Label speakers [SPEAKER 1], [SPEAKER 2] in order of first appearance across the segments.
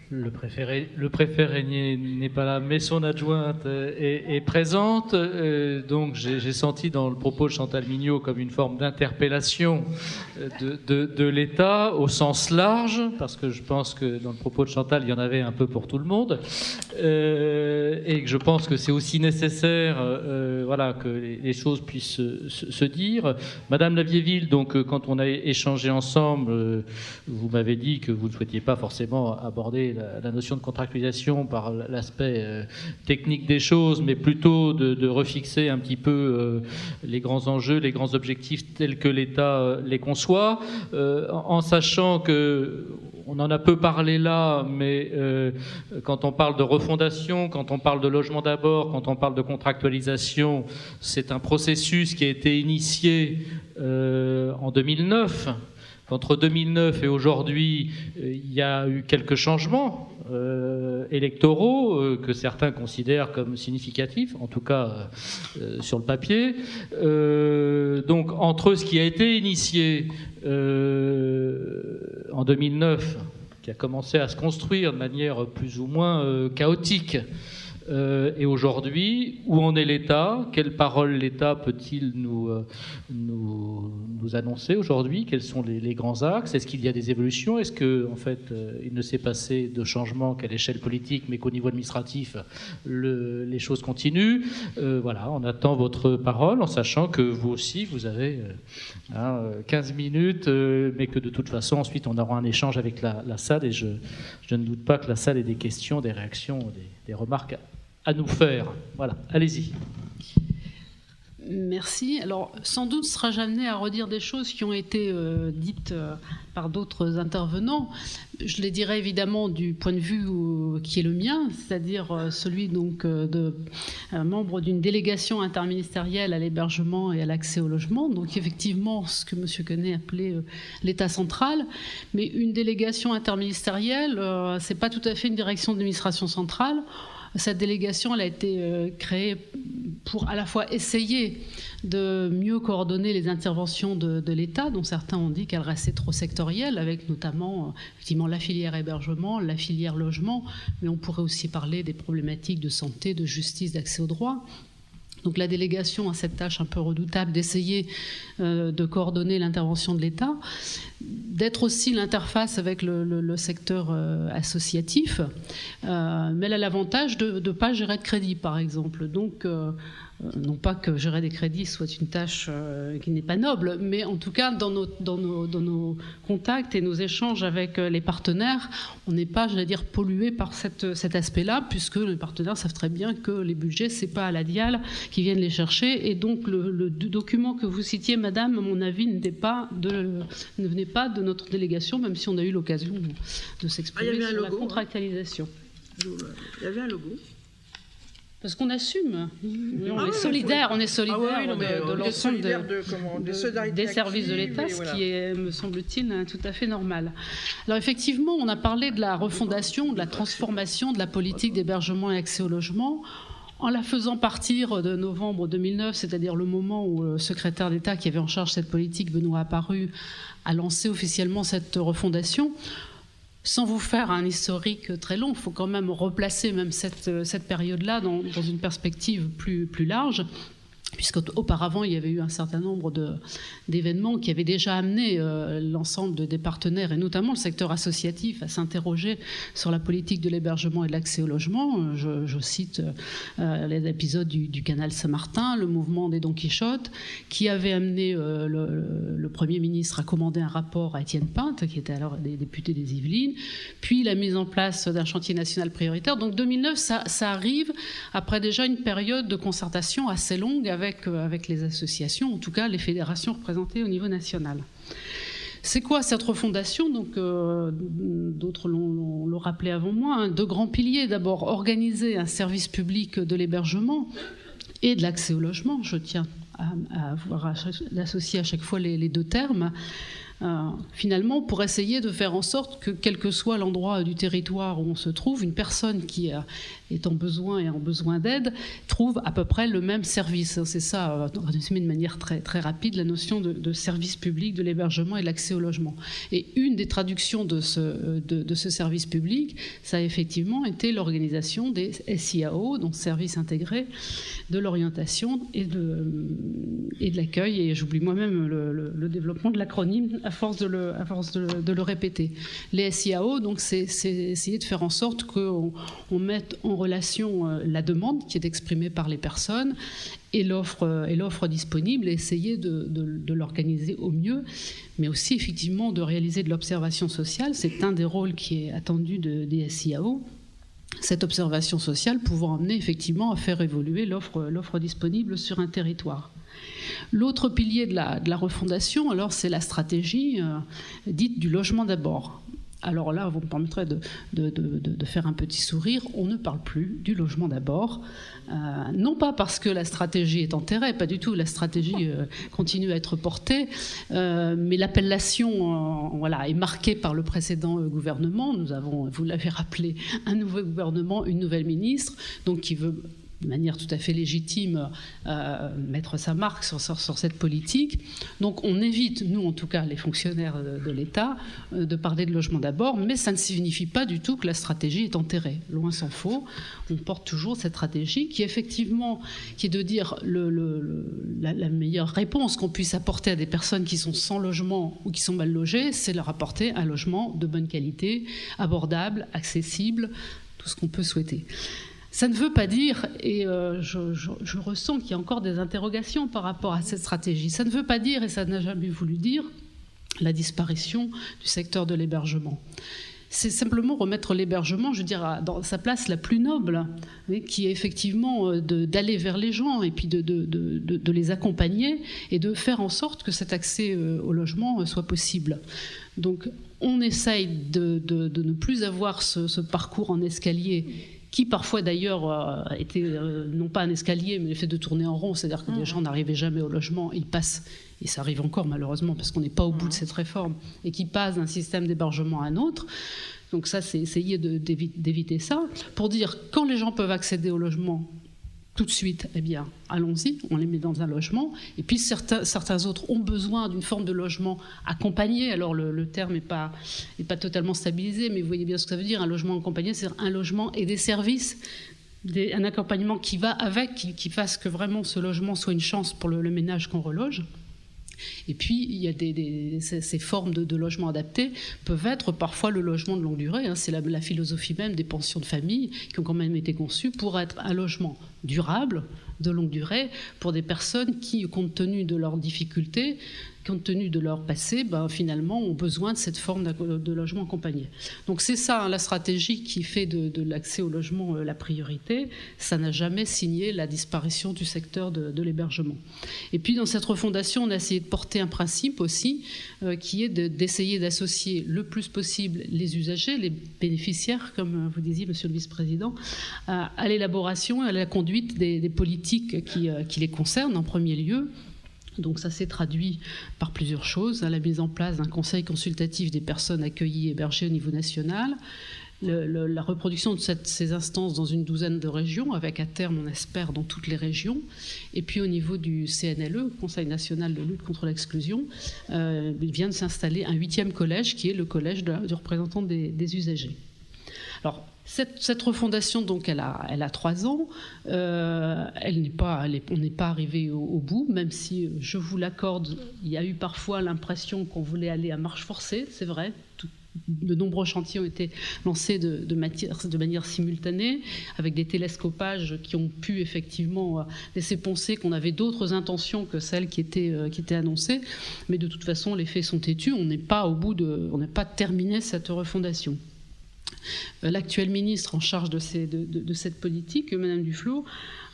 [SPEAKER 1] Le préfet n'est pas là, mais son adjointe est présente. Donc j'ai senti dans le propos de Chantal Mignot comme une forme d'interpellation de l'État au sens large, parce que je pense que dans le propos de Chantal, il y en avait un peu pour tout le monde. Et que je pense que c'est aussi nécessaire que les choses puissent se dire. Madame Lavieille, donc, quand on a échangé ensemble, vous m'avez dit que vous ne souhaitiez pas forcément aborder la notion de contractualisation par l'aspect technique des choses, mais plutôt de refixer un petit peu les grands enjeux, les grands objectifs tels que l'État les conçoit, en sachant que on en a peu parlé là, mais quand on parle de refondation, quand on parle de logement d'abord, quand on parle de contractualisation, c'est un processus qui a été initié en 2009. Entre 2009 et aujourd'hui, il y a eu quelques changements électoraux que certains considèrent comme significatifs, en tout cas sur le papier. Donc entre ce qui a été initié en 2009, qui a commencé à se construire de manière plus ou moins chaotique, et aujourd'hui, où en est l'État? Quelle parole l'État peut-il nous annoncer aujourd'hui? Quels sont les grands axes? Est-ce qu'il y a des évolutions? Est-ce que, en fait, il ne s'est passé de changement qu'à l'échelle politique, mais qu'au niveau administratif, les choses continuent? Voilà, on attend votre parole, en sachant que vous aussi, vous avez 15 minutes, mais que de toute façon, ensuite, on aura un échange avec la salle, et je ne doute pas que la salle ait des questions, des réactions, des remarques à nous faire. Voilà, allez-y.
[SPEAKER 2] Merci. Alors, sans doute serais-je amenée à redire des choses qui ont été dites par d'autres intervenants. Je les dirais évidemment du point de vue qui est le mien, c'est-à-dire celui donc de membre d'une délégation interministérielle à l'hébergement et à l'accès au logement. Donc effectivement, ce que M. Quenet appelait l'État central, mais une délégation interministérielle, c'est pas tout à fait une direction d'administration centrale. Cette délégation, elle a été créée pour à la fois essayer de mieux coordonner les interventions de l'État, dont certains ont dit qu'elle restait trop sectorielle, avec notamment effectivement la filière hébergement, la filière logement, mais on pourrait aussi parler des problématiques de santé, de justice, d'accès aux droits. Donc la délégation a cette tâche un peu redoutable d'essayer de coordonner l'intervention de l'État, d'être aussi l'interface avec le secteur associatif, mais elle a l'avantage de ne pas gérer de crédit, par exemple. Donc, non pas que gérer des crédits soit une tâche qui n'est pas noble, mais en tout cas, dans nos contacts et nos échanges avec les partenaires, on n'est pas, j'allais dire, pollué par cet aspect-là, puisque les partenaires savent très bien que les budgets, c'est pas à la DIAL qui viennent les chercher. Et donc, le document que vous citiez, madame, à mon avis, ne venait pas de notre délégation, même si on a eu l'occasion de s'exprimer sur la contractualisation.
[SPEAKER 3] Il y avait un logo.
[SPEAKER 2] Parce qu'on assume, on est solidaire de l'ensemble des services de l'État, ce qui est, me semble-t-il, tout à fait normal. Alors effectivement, on a parlé de la refondation, de la transformation de la politique d'hébergement et accès au logement, en la faisant partir de novembre 2009, c'est-à-dire le moment où le secrétaire d'État qui avait en charge cette politique, Benoît Apparu, a lancé officiellement cette refondation. Sans vous faire un historique très long, il faut quand même replacer même cette période-là dans une perspective plus large, puisqu'auparavant, il y avait eu un certain nombre d'événements qui avaient déjà amené l'ensemble des partenaires, et notamment le secteur associatif, à s'interroger sur la politique de l'hébergement et de l'accès au logement. Je cite les épisodes du canal Saint-Martin, le mouvement des Don Quichotte, qui avait amené le Premier ministre à commander un rapport à Étienne Pinte, qui était alors député des Yvelines, puis la mise en place d'un chantier national prioritaire. Donc 2009, ça arrive après déjà une période de concertation assez longue avec les associations, en tout cas les fédérations représentées au niveau national. C'est quoi cette refondation? Donc, d'autres l'ont rappelé avant moi, deux grands piliers. D'abord, organiser un service public de l'hébergement et de l'accès au logement. Je tiens à associer à chaque fois les deux termes. finalement pour essayer de faire en sorte que, quel que soit l'endroit du territoire où on se trouve, une personne qui est en besoin et en besoin d'aide trouve à peu près le même service. C'est ça, résumé de manière très, très rapide, la notion de service public, de l'hébergement et de l'accès au logement. Et une des traductions de ce service public, ça a effectivement été l'organisation des SIAO, donc services intégrés de l'orientation et de l'accueil. Et j'oublie moi-même le développement de l'acronyme à force de le répéter. Les SIAO, donc, c'est essayer de faire en sorte qu'on mette en relation la demande qui est exprimée par les personnes et l'offre disponible, et essayer de l'organiser au mieux, mais aussi effectivement de réaliser de l'observation sociale. C'est un des rôles qui est attendu des SIAO. Cette observation sociale pouvant amener effectivement à faire évoluer l'offre disponible sur un territoire. L'autre pilier de la refondation, alors, c'est la stratégie dite du logement d'abord. Alors là, vous me permettrez de faire un petit sourire, on ne parle plus du logement d'abord, non pas parce que la stratégie est enterrée, pas du tout, la stratégie continue à être portée, mais l'appellation est marquée par le précédent gouvernement. Nous avons, vous l'avez rappelé, un nouveau gouvernement, une nouvelle ministre, donc qui veut de manière tout à fait légitime mettre sa marque sur cette politique. Donc on évite, nous en tout cas les fonctionnaires de l'État, de parler de logement d'abord, mais ça ne signifie pas du tout que la stratégie est enterrée. Loin s'en faut, on porte toujours cette stratégie qui effectivement, qui est de dire la meilleure réponse qu'on puisse apporter à des personnes qui sont sans logement ou qui sont mal logées, c'est leur apporter un logement de bonne qualité, abordable, accessible, tout ce qu'on peut souhaiter. Ça ne veut pas dire, et je ressens qu'il y a encore des interrogations par rapport à cette stratégie, ça ne veut pas dire, et ça n'a jamais voulu dire, la disparition du secteur de l'hébergement. C'est simplement remettre l'hébergement, je veux dire, dans sa place la plus noble, qui est effectivement d'aller vers les gens et puis de les accompagner et de faire en sorte que cet accès au logement soit possible. Donc on essaye de ne plus avoir ce parcours en escalier, qui parfois d'ailleurs était non pas un escalier, mais le fait de tourner en rond, c'est-à-dire que les gens n'arrivaient jamais au logement, ils passent, et ça arrive encore malheureusement parce qu'on n'est pas au bout de cette réforme, et qui passent d'un système d'hébergement à un autre. Donc ça, c'est essayer d'éviter ça, pour dire quand les gens peuvent accéder au logement tout de suite, eh bien, allons-y, on les met dans un logement. Et puis certains autres ont besoin d'une forme de logement accompagné. Alors le terme n'est pas totalement stabilisé, mais vous voyez bien ce que ça veut dire. Un logement accompagné, c'est un logement et des services, un accompagnement qui va avec, qui fasse que vraiment ce logement soit une chance pour le ménage qu'on reloge. Et puis, il y a ces formes de logement adaptés peuvent être parfois le logement de longue durée. C'est la philosophie même des pensions de famille qui ont quand même été conçues pour être un logement durable, de longue durée, pour des personnes qui, compte tenu de leurs difficultés, compte tenu de leur passé, finalement ont besoin de cette forme de logement accompagné. Donc c'est ça, la stratégie qui fait de l'accès au logement la priorité. Ça n'a jamais signé la disparition du secteur de l'hébergement. Et puis dans cette refondation, on a essayé de porter un principe aussi qui est d'essayer d'associer le plus possible les usagers, les bénéficiaires, comme vous disiez, monsieur le vice-président, à l'élaboration et à la conduite des politiques qui les concernent en premier lieu. Donc ça s'est traduit par plusieurs choses, la mise en place d'un conseil consultatif des personnes accueillies et hébergées au niveau national, la reproduction de ces instances dans une douzaine de régions, avec à terme, on espère, dans toutes les régions, et puis au niveau du CNLE, Conseil national de lutte contre l'exclusion, il vient de s'installer un 8e collège, qui est le collège du représentant des usagers. Alors, cette refondation, donc, elle a 3 ans. On n'est pas arrivé au bout, même si, je vous l'accorde, il y a eu parfois l'impression qu'on voulait aller à marche forcée, c'est vrai. De nombreux chantiers ont été lancés de manière simultanée, avec des télescopages qui ont pu effectivement laisser penser qu'on avait d'autres intentions que celles qui étaient annoncées. Mais de toute façon, les faits sont têtus. On n'est pas terminé cette refondation. L'actuel ministre en charge de cette politique, Madame Duflot,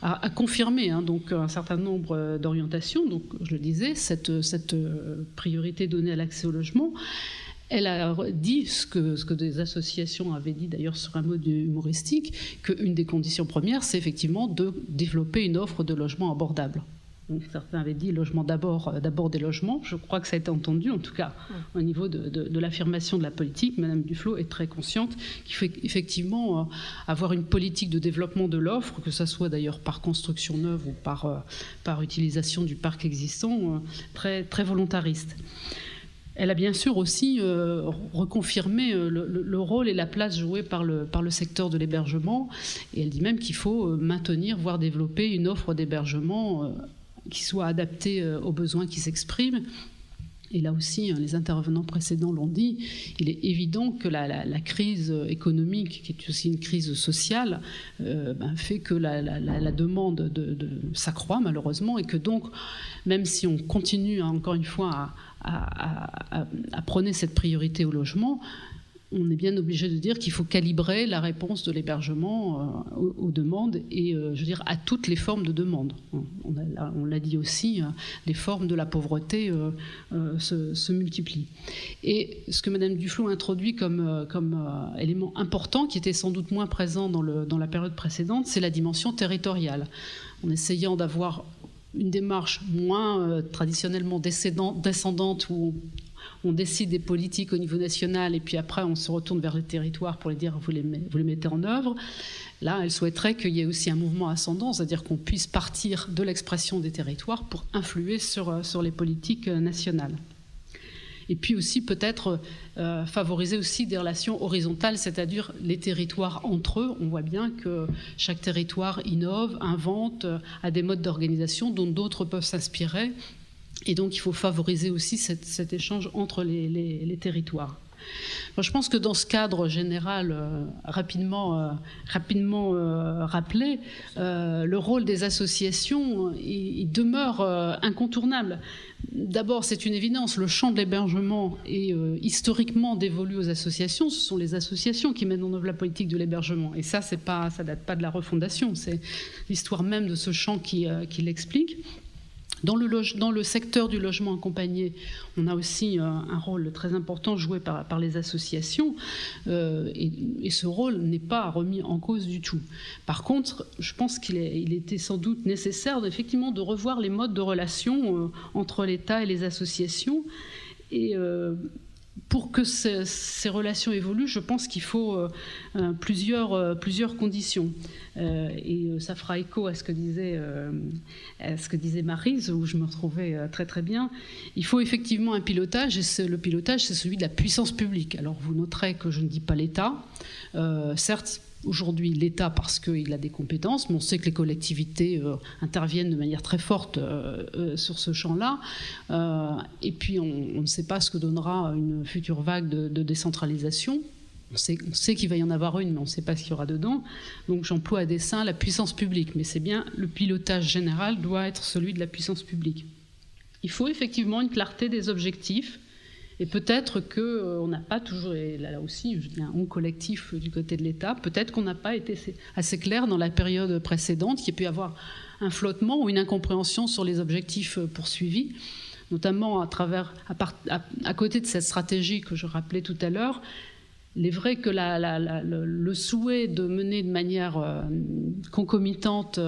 [SPEAKER 2] a confirmé donc un certain nombre d'orientations. Donc, je le disais, cette priorité donnée à l'accès au logement. Elle a dit ce que des associations avaient dit d'ailleurs sur un mode humoristique, qu'une des conditions premières, c'est effectivement de développer une offre de logement abordable. Donc certains avaient dit logement d'abord des logements. Je crois que ça a été entendu, en tout cas au niveau de l'affirmation de la politique. Madame Duflot est très consciente qu'il faut effectivement avoir une politique de développement de l'offre, que ce soit d'ailleurs par construction neuve ou par utilisation du parc existant, très, très volontariste. Elle a bien sûr aussi reconfirmé le rôle et la place jouée par le secteur de l'hébergement. Et elle dit même qu'il faut maintenir, voire développer une offre d'hébergement qui soit adaptée aux besoins qui s'expriment. Et là aussi, les intervenants précédents l'ont dit, il est évident que la crise économique, qui est aussi une crise sociale, fait que la demande s'accroît malheureusement, et que donc, même si on continue encore une fois à prôner cette priorité au logement, on est bien obligé de dire qu'il faut calibrer la réponse de l'hébergement aux demandes et, je veux dire, à toutes les formes de demande. On l'a dit aussi, les formes de la pauvreté se multiplient. Et ce que Madame Duflot introduit comme élément important, qui était sans doute moins présent dans la période précédente, c'est la dimension territoriale. En essayant d'avoir une démarche moins traditionnellement descendante, où on décide des politiques au niveau national et puis après on se retourne vers les territoires pour les dire vous les mettez en œuvre. Là, elle souhaiterait qu'il y ait aussi un mouvement ascendant, c'est-à-dire qu'on puisse partir de l'expression des territoires pour influer sur les politiques nationales. Et puis aussi peut-être favoriser aussi des relations horizontales, c'est-à-dire les territoires entre eux. On voit bien que chaque territoire innove, invente, a des modes d'organisation dont d'autres peuvent s'inspirer. Et donc il faut favoriser aussi cet échange entre les territoires. Je pense que dans ce cadre général rapidement rappelé, le rôle des associations il demeure incontournable. D'abord, c'est une évidence, le champ de l'hébergement est historiquement dévolu aux associations. Ce sont les associations qui mettent en œuvre la politique de l'hébergement. Et ça date pas de la refondation, c'est l'histoire même de ce champ qui l'explique. Dans le secteur du logement accompagné, on a aussi un rôle très important joué par les associations et ce rôle n'est pas remis en cause du tout. Par contre, je pense qu'il était sans doute nécessaire effectivement de revoir les modes de relation entre l'État et les associations et pour que ces relations évoluent, je pense qu'il faut plusieurs conditions. Et ça fera écho à ce que disait Maryse, où je me retrouvais très très bien. Il faut effectivement un pilotage, et le pilotage, c'est celui de la puissance publique. Alors vous noterez que je ne dis pas l'État. Certes, aujourd'hui, l'État, parce qu'il a des compétences, mais on sait que les collectivités interviennent de manière très forte sur ce champ-là. Et puis, on ne sait pas ce que donnera une future vague de décentralisation. On sait qu'il va y en avoir une, mais on ne sait pas ce qu'il y aura dedans. Donc, j'emploie à dessein la puissance publique. Mais c'est bien, le pilotage général doit être celui de la puissance publique. Il faut effectivement une clarté des objectifs. Et peut-être qu'on n'a pas toujours, et là aussi, il y a un on collectif du côté de l'État, peut-être qu'on n'a pas été assez clair dans la période précédente, qu'il peut y avoir un flottement ou une incompréhension sur les objectifs poursuivis, notamment à côté de cette stratégie que je rappelais tout à l'heure. Il est vrai que le souhait de mener de manière concomitante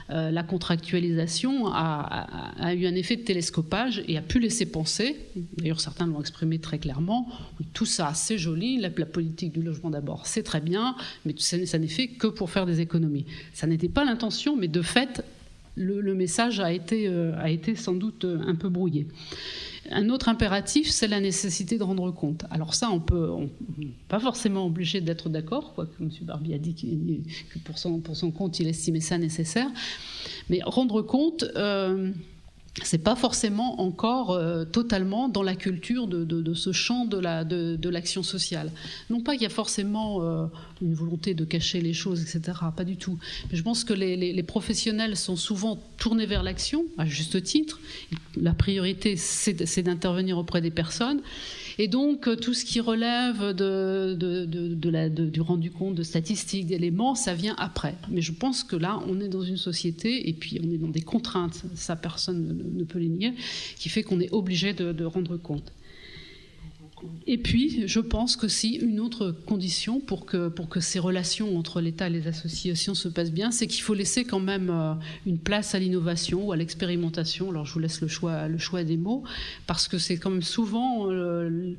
[SPEAKER 2] la contractualisation a eu un effet de télescopage et a pu laisser penser, d'ailleurs certains l'ont exprimé très clairement, tout ça c'est joli, la politique du logement d'abord c'est très bien, mais ça n'est fait que pour faire des économies. Ça n'était pas l'intention, mais de fait le message a été sans doute un peu brouillé. Un autre impératif, c'est la nécessité de rendre compte. Alors ça, on n'est pas forcément obligé d'être d'accord, quoique M. Barbier a dit que pour son compte, il estimait ça nécessaire. Mais rendre compte, c'est pas forcément encore totalement dans la culture de ce champ de l'action sociale. Non pas qu'il y a forcément une volonté de cacher les choses, etc. Pas du tout. Mais je pense que les professionnels sont souvent tournés vers l'action, à juste titre. La priorité, c'est d'intervenir auprès des personnes. Et donc, tout ce qui relève du rendu compte, de statistiques, d'éléments, ça vient après. Mais je pense que là, on est dans une société, et puis on est dans des contraintes, ça personne ne peut les nier, qui fait qu'on est obligé de rendre compte. Et puis, je pense que si une autre condition pour que ces relations entre l'État et les associations se passent bien, c'est qu'il faut laisser quand même une place à l'innovation ou à l'expérimentation. Alors, je vous laisse le choix des mots, parce que c'est quand même souvent le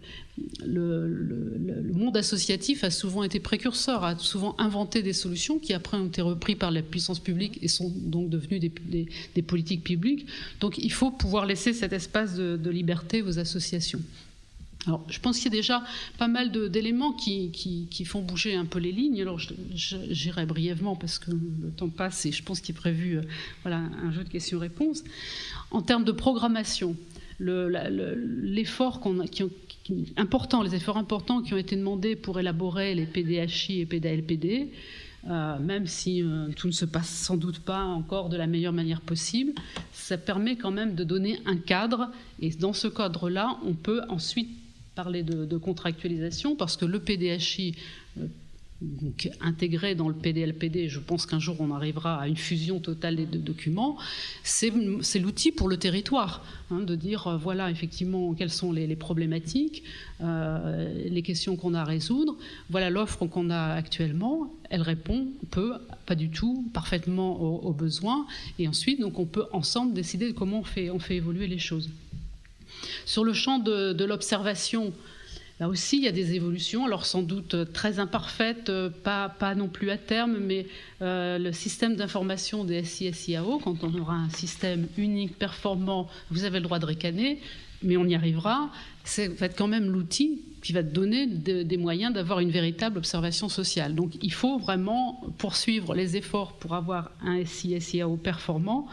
[SPEAKER 2] monde associatif a souvent été précurseur, a souvent inventé des solutions qui après ont été reprises par la puissance publique et sont donc devenues des politiques publiques. Donc, il faut pouvoir laisser cet espace de liberté aux associations. Alors, je pense qu'il y a déjà pas mal d'éléments qui font bouger un peu les lignes. Alors, j'irai brièvement parce que le temps passe et je pense qu'il est prévu un jeu de questions-réponses. En termes de programmation, l'effort les efforts importants qui ont été demandés pour élaborer les PDHI et PDLPD, même si tout ne se passe sans doute pas encore de la meilleure manière possible, ça permet quand même de donner un cadre. Et dans ce cadre-là, on peut ensuite parler de contractualisation, parce que le PDHI donc, intégré dans le PDLPD, je pense qu'un jour on arrivera à une fusion totale des deux documents, c'est l'outil pour le territoire, de dire voilà effectivement quelles sont les problématiques, les questions qu'on a à résoudre, voilà l'offre qu'on a actuellement, elle répond peu, pas du tout, parfaitement aux besoins, et ensuite donc on peut ensemble décider de comment on fait évoluer les choses. Sur le champ de l'observation, là aussi il y a des évolutions, alors sans doute très imparfaites, pas non plus à terme, mais le système d'information des SI-SIAO, quand on aura un système unique, performant, vous avez le droit de ricaner, mais on y arrivera, ça va être quand même l'outil qui va te donner des moyens d'avoir une véritable observation sociale. Donc il faut vraiment poursuivre les efforts pour avoir un SI-SIAO performant,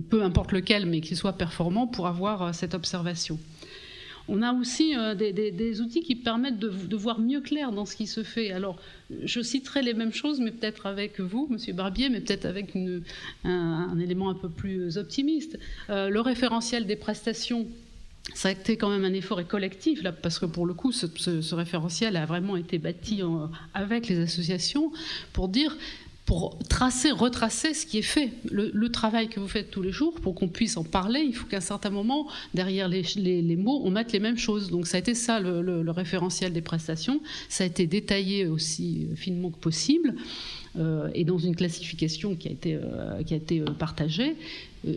[SPEAKER 2] peu importe lequel, mais qu'il soit performant pour avoir cette observation. On a aussi des outils qui permettent de voir mieux clair dans ce qui se fait. Alors, je citerai les mêmes choses, mais peut-être avec vous, Monsieur Barbier, mais peut-être avec un élément un peu plus optimiste. Le référentiel des prestations, ça a été quand même un effort collectif, là, parce que pour le coup, ce référentiel a vraiment été bâti avec les associations pour retracer ce qui est fait, le travail que vous faites tous les jours, pour qu'on puisse en parler, il faut qu'à un certain moment, derrière les mots, on mette les mêmes choses. Donc ça a été ça le référentiel des prestations, ça a été détaillé aussi finement que possible, et dans une classification qui a été partagée,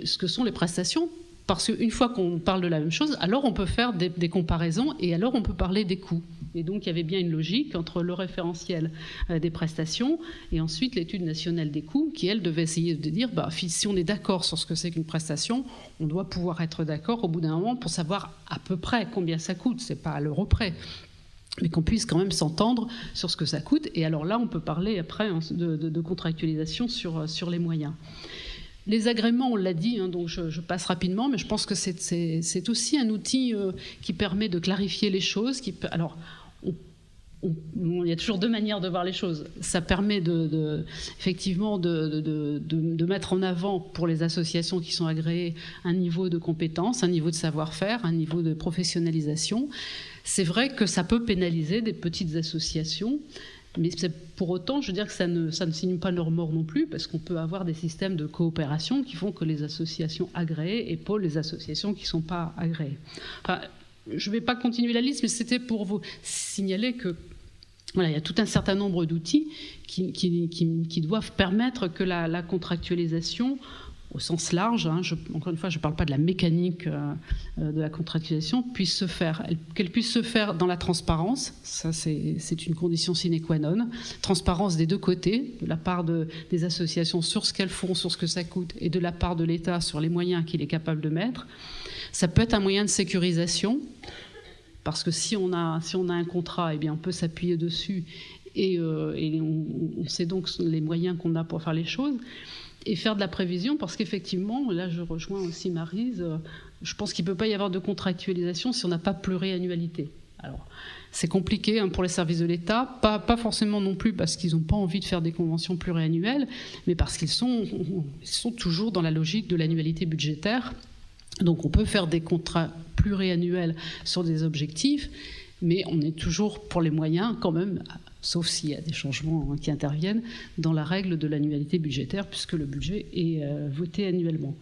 [SPEAKER 2] ce que sont les prestations. Parce qu'une fois qu'on parle de la même chose, alors on peut faire des comparaisons et alors on peut parler des coûts. Et donc il y avait bien une logique entre le référentiel des prestations et ensuite l'étude nationale des coûts qui, elle, devait essayer de dire si on est d'accord sur ce que c'est qu'une prestation, on doit pouvoir être d'accord au bout d'un moment pour savoir à peu près combien ça coûte, c'est pas à l'euro près, mais qu'on puisse quand même s'entendre sur ce que ça coûte. Et alors là, on peut parler après de contractualisation sur les moyens. Les agréments, on l'a dit, donc je passe rapidement, mais je pense que c'est aussi un outil qui permet de clarifier les choses. Alors, il y a toujours deux manières de voir les choses. Ça permet effectivement de mettre en avant pour les associations qui sont agréées un niveau de compétence, un niveau de savoir-faire, un niveau de professionnalisation. C'est vrai que ça peut pénaliser des petites associations. Mais pour autant, je veux dire que ça ne signe pas leur mort non plus, parce qu'on peut avoir des systèmes de coopération qui font que les associations agréées épaulent les associations qui ne sont pas agréées. Enfin, je ne vais pas continuer la liste, mais c'était pour vous signaler que il y a tout un certain nombre d'outils qui doivent permettre que la contractualisation, au sens large, encore une fois, je ne parle pas de la mécanique de la contractualisation, qu'elle puisse se faire dans la transparence. Ça, c'est une condition sine qua non. Transparence des deux côtés, de la part des associations sur ce qu'elles font, sur ce que ça coûte, et de la part de l'État sur les moyens qu'il est capable de mettre. Ça peut être un moyen de sécurisation, parce que si on a un contrat, eh bien, on peut s'appuyer dessus, et on sait donc les moyens qu'on a pour faire les choses. Et faire de la prévision, parce qu'effectivement, là je rejoins aussi Maryse, je pense qu'il ne peut pas y avoir de contractualisation si on n'a pas pluriannualité. Alors, c'est compliqué pour les services de l'État, pas forcément non plus parce qu'ils n'ont pas envie de faire des conventions pluriannuelles, mais parce qu'ils sont toujours dans la logique de l'annualité budgétaire. Donc on peut faire des contrats pluriannuels sur des objectifs, Mais on est toujours pour les moyens quand même, sauf s'il y a des changements qui interviennent, dans la règle de l'annualité budgétaire, puisque le budget est voté annuellement.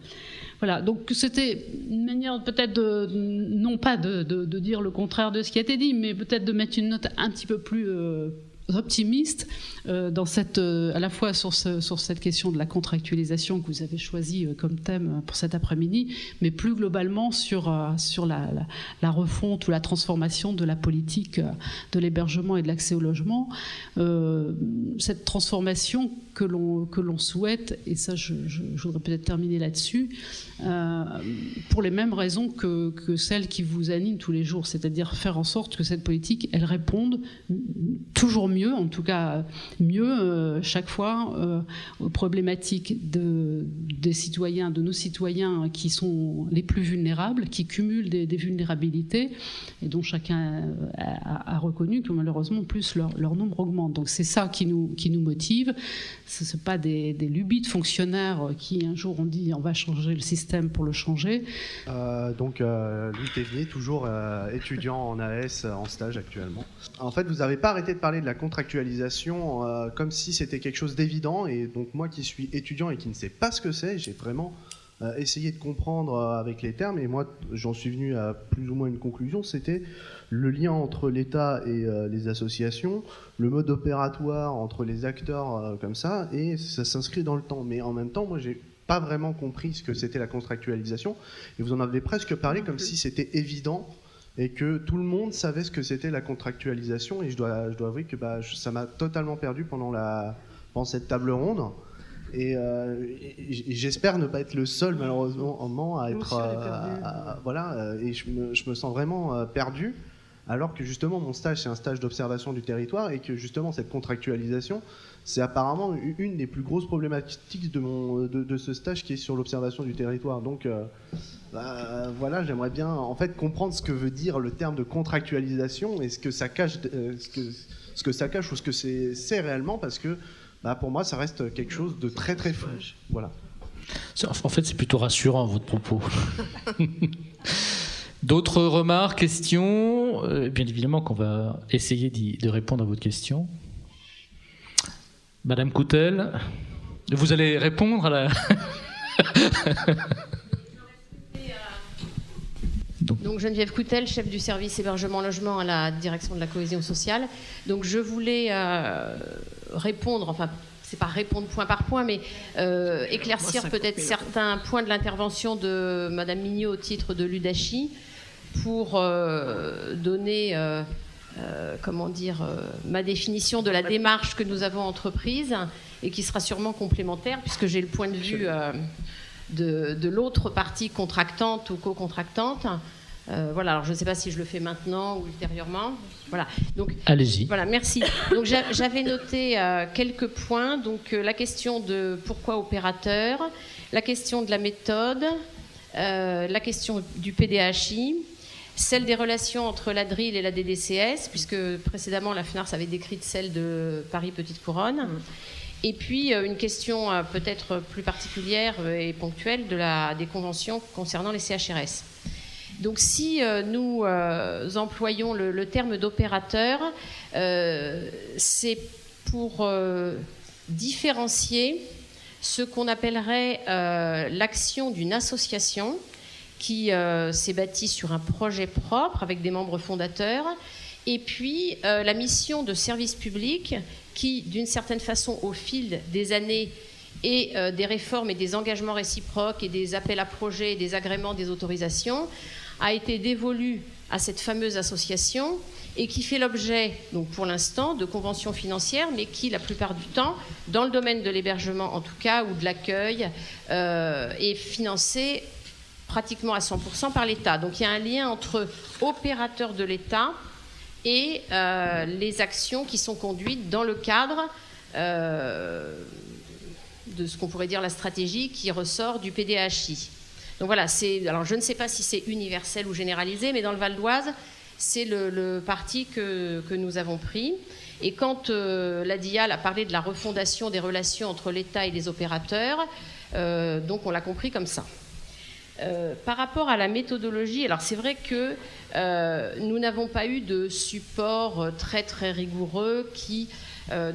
[SPEAKER 2] Voilà, donc c'était une manière peut-être non pas de dire le contraire de ce qui a été dit, mais peut-être de mettre une note un petit peu plus optimiste dans à la fois sur cette question de la contractualisation que vous avez choisie comme thème pour cet après-midi, mais plus globalement sur la refonte ou la transformation de la politique de l'hébergement et de l'accès au logement. Cette transformation que l'on souhaite, et ça je voudrais peut-être terminer là-dessus, pour les mêmes raisons que celles qui vous animent tous les jours, c'est-à-dire faire en sorte que cette politique, elle réponde toujours mieux, en tout cas mieux chaque fois, aux problématiques des citoyens, de nos citoyens qui sont les plus vulnérables, qui cumulent des vulnérabilités et dont chacun a reconnu que malheureusement plus leur nombre augmente. Donc c'est ça qui nous motive. Ce ne sont pas des lubies de fonctionnaires qui un jour ont dit on va changer le système pour le changer.
[SPEAKER 4] Louis Thévenier, toujours étudiant en AS en stage actuellement. En fait, vous n'avez pas arrêté de parler de la contractualisation comme si c'était quelque chose d'évident, et donc moi qui suis étudiant et qui ne sais pas ce que c'est, j'ai vraiment essayé de comprendre avec les termes, et moi j'en suis venu à plus ou moins une conclusion, c'était le lien entre l'État et les associations, le mode opératoire entre les acteurs comme ça, et ça s'inscrit dans le temps. Mais en même temps, moi j'ai pas vraiment compris ce que c'était la contractualisation, et vous en avez presque parlé comme si c'était évident et que tout le monde savait ce que c'était la contractualisation, et je dois avouer que ça m'a totalement perdu pendant cette table ronde, et j'espère ne pas être le seul malheureusement à être et je me sens vraiment perdu, alors que justement mon stage c'est un stage d'observation du territoire, et que justement cette contractualisation c'est apparemment une des plus grosses problématiques de ce stage qui est sur l'observation du territoire. Donc j'aimerais bien en fait comprendre ce que veut dire le terme de contractualisation et ce que ça cache, ce que ça cache ou ce que c'est réellement, parce que pour moi ça reste quelque chose de très très flou. Voilà.
[SPEAKER 1] En fait, c'est plutôt rassurant votre propos. D'autres remarques, questions? Bien évidemment qu'on va essayer de répondre à votre question. Madame Coutel, vous allez répondre à la...
[SPEAKER 5] Donc Geneviève Coutel, chef du service hébergement-logement à la direction de la cohésion sociale. Donc je voulais répondre, enfin c'est pas répondre point par point, mais éclaircir peut-être certains points de l'intervention de Madame Mignot au titre de l'UDHI pour donner ma définition de la démarche que nous avons entreprise et qui sera sûrement complémentaire puisque j'ai le point de vue de l'autre partie contractante ou co-contractante. Voilà, alors je ne sais pas si je le fais maintenant ou ultérieurement. Voilà. Donc,
[SPEAKER 1] allez-y.
[SPEAKER 5] Voilà, merci. Donc j'avais noté quelques points. Donc la question de pourquoi opérateur, la question de la méthode, la question du PDHI, celle des relations entre la DRIL et la DDCS, puisque précédemment la FNARS avait décrit celle de Paris Petite Couronne. Et puis une question peut-être plus particulière et ponctuelle des conventions concernant les CHRS. Donc si nous employons le terme d'opérateur, c'est pour différencier ce qu'on appellerait l'action d'une association qui s'est bâtie sur un projet propre avec des membres fondateurs, et puis la mission de service public qui, d'une certaine façon, au fil des années et des réformes et des engagements réciproques et des appels à projets et des agréments, des autorisations, a été dévolue à cette fameuse association et qui fait l'objet, donc pour l'instant, de conventions financières, mais qui, la plupart du temps, dans le domaine de l'hébergement en tout cas, ou de l'accueil, est financée pratiquement à 100% par l'État. Donc il y a un lien entre opérateurs de l'État et les actions qui sont conduites dans le cadre de ce qu'on pourrait dire la stratégie qui ressort du PDHI. Donc voilà, alors je ne sais pas si c'est universel ou généralisé, mais dans le Val d'Oise, c'est le parti que nous avons pris. Et quand la DIAL a parlé de la refondation des relations entre l'État et les opérateurs, donc on l'a compris comme ça. Par rapport à la méthodologie, alors c'est vrai que nous n'avons pas eu de support très très rigoureux qui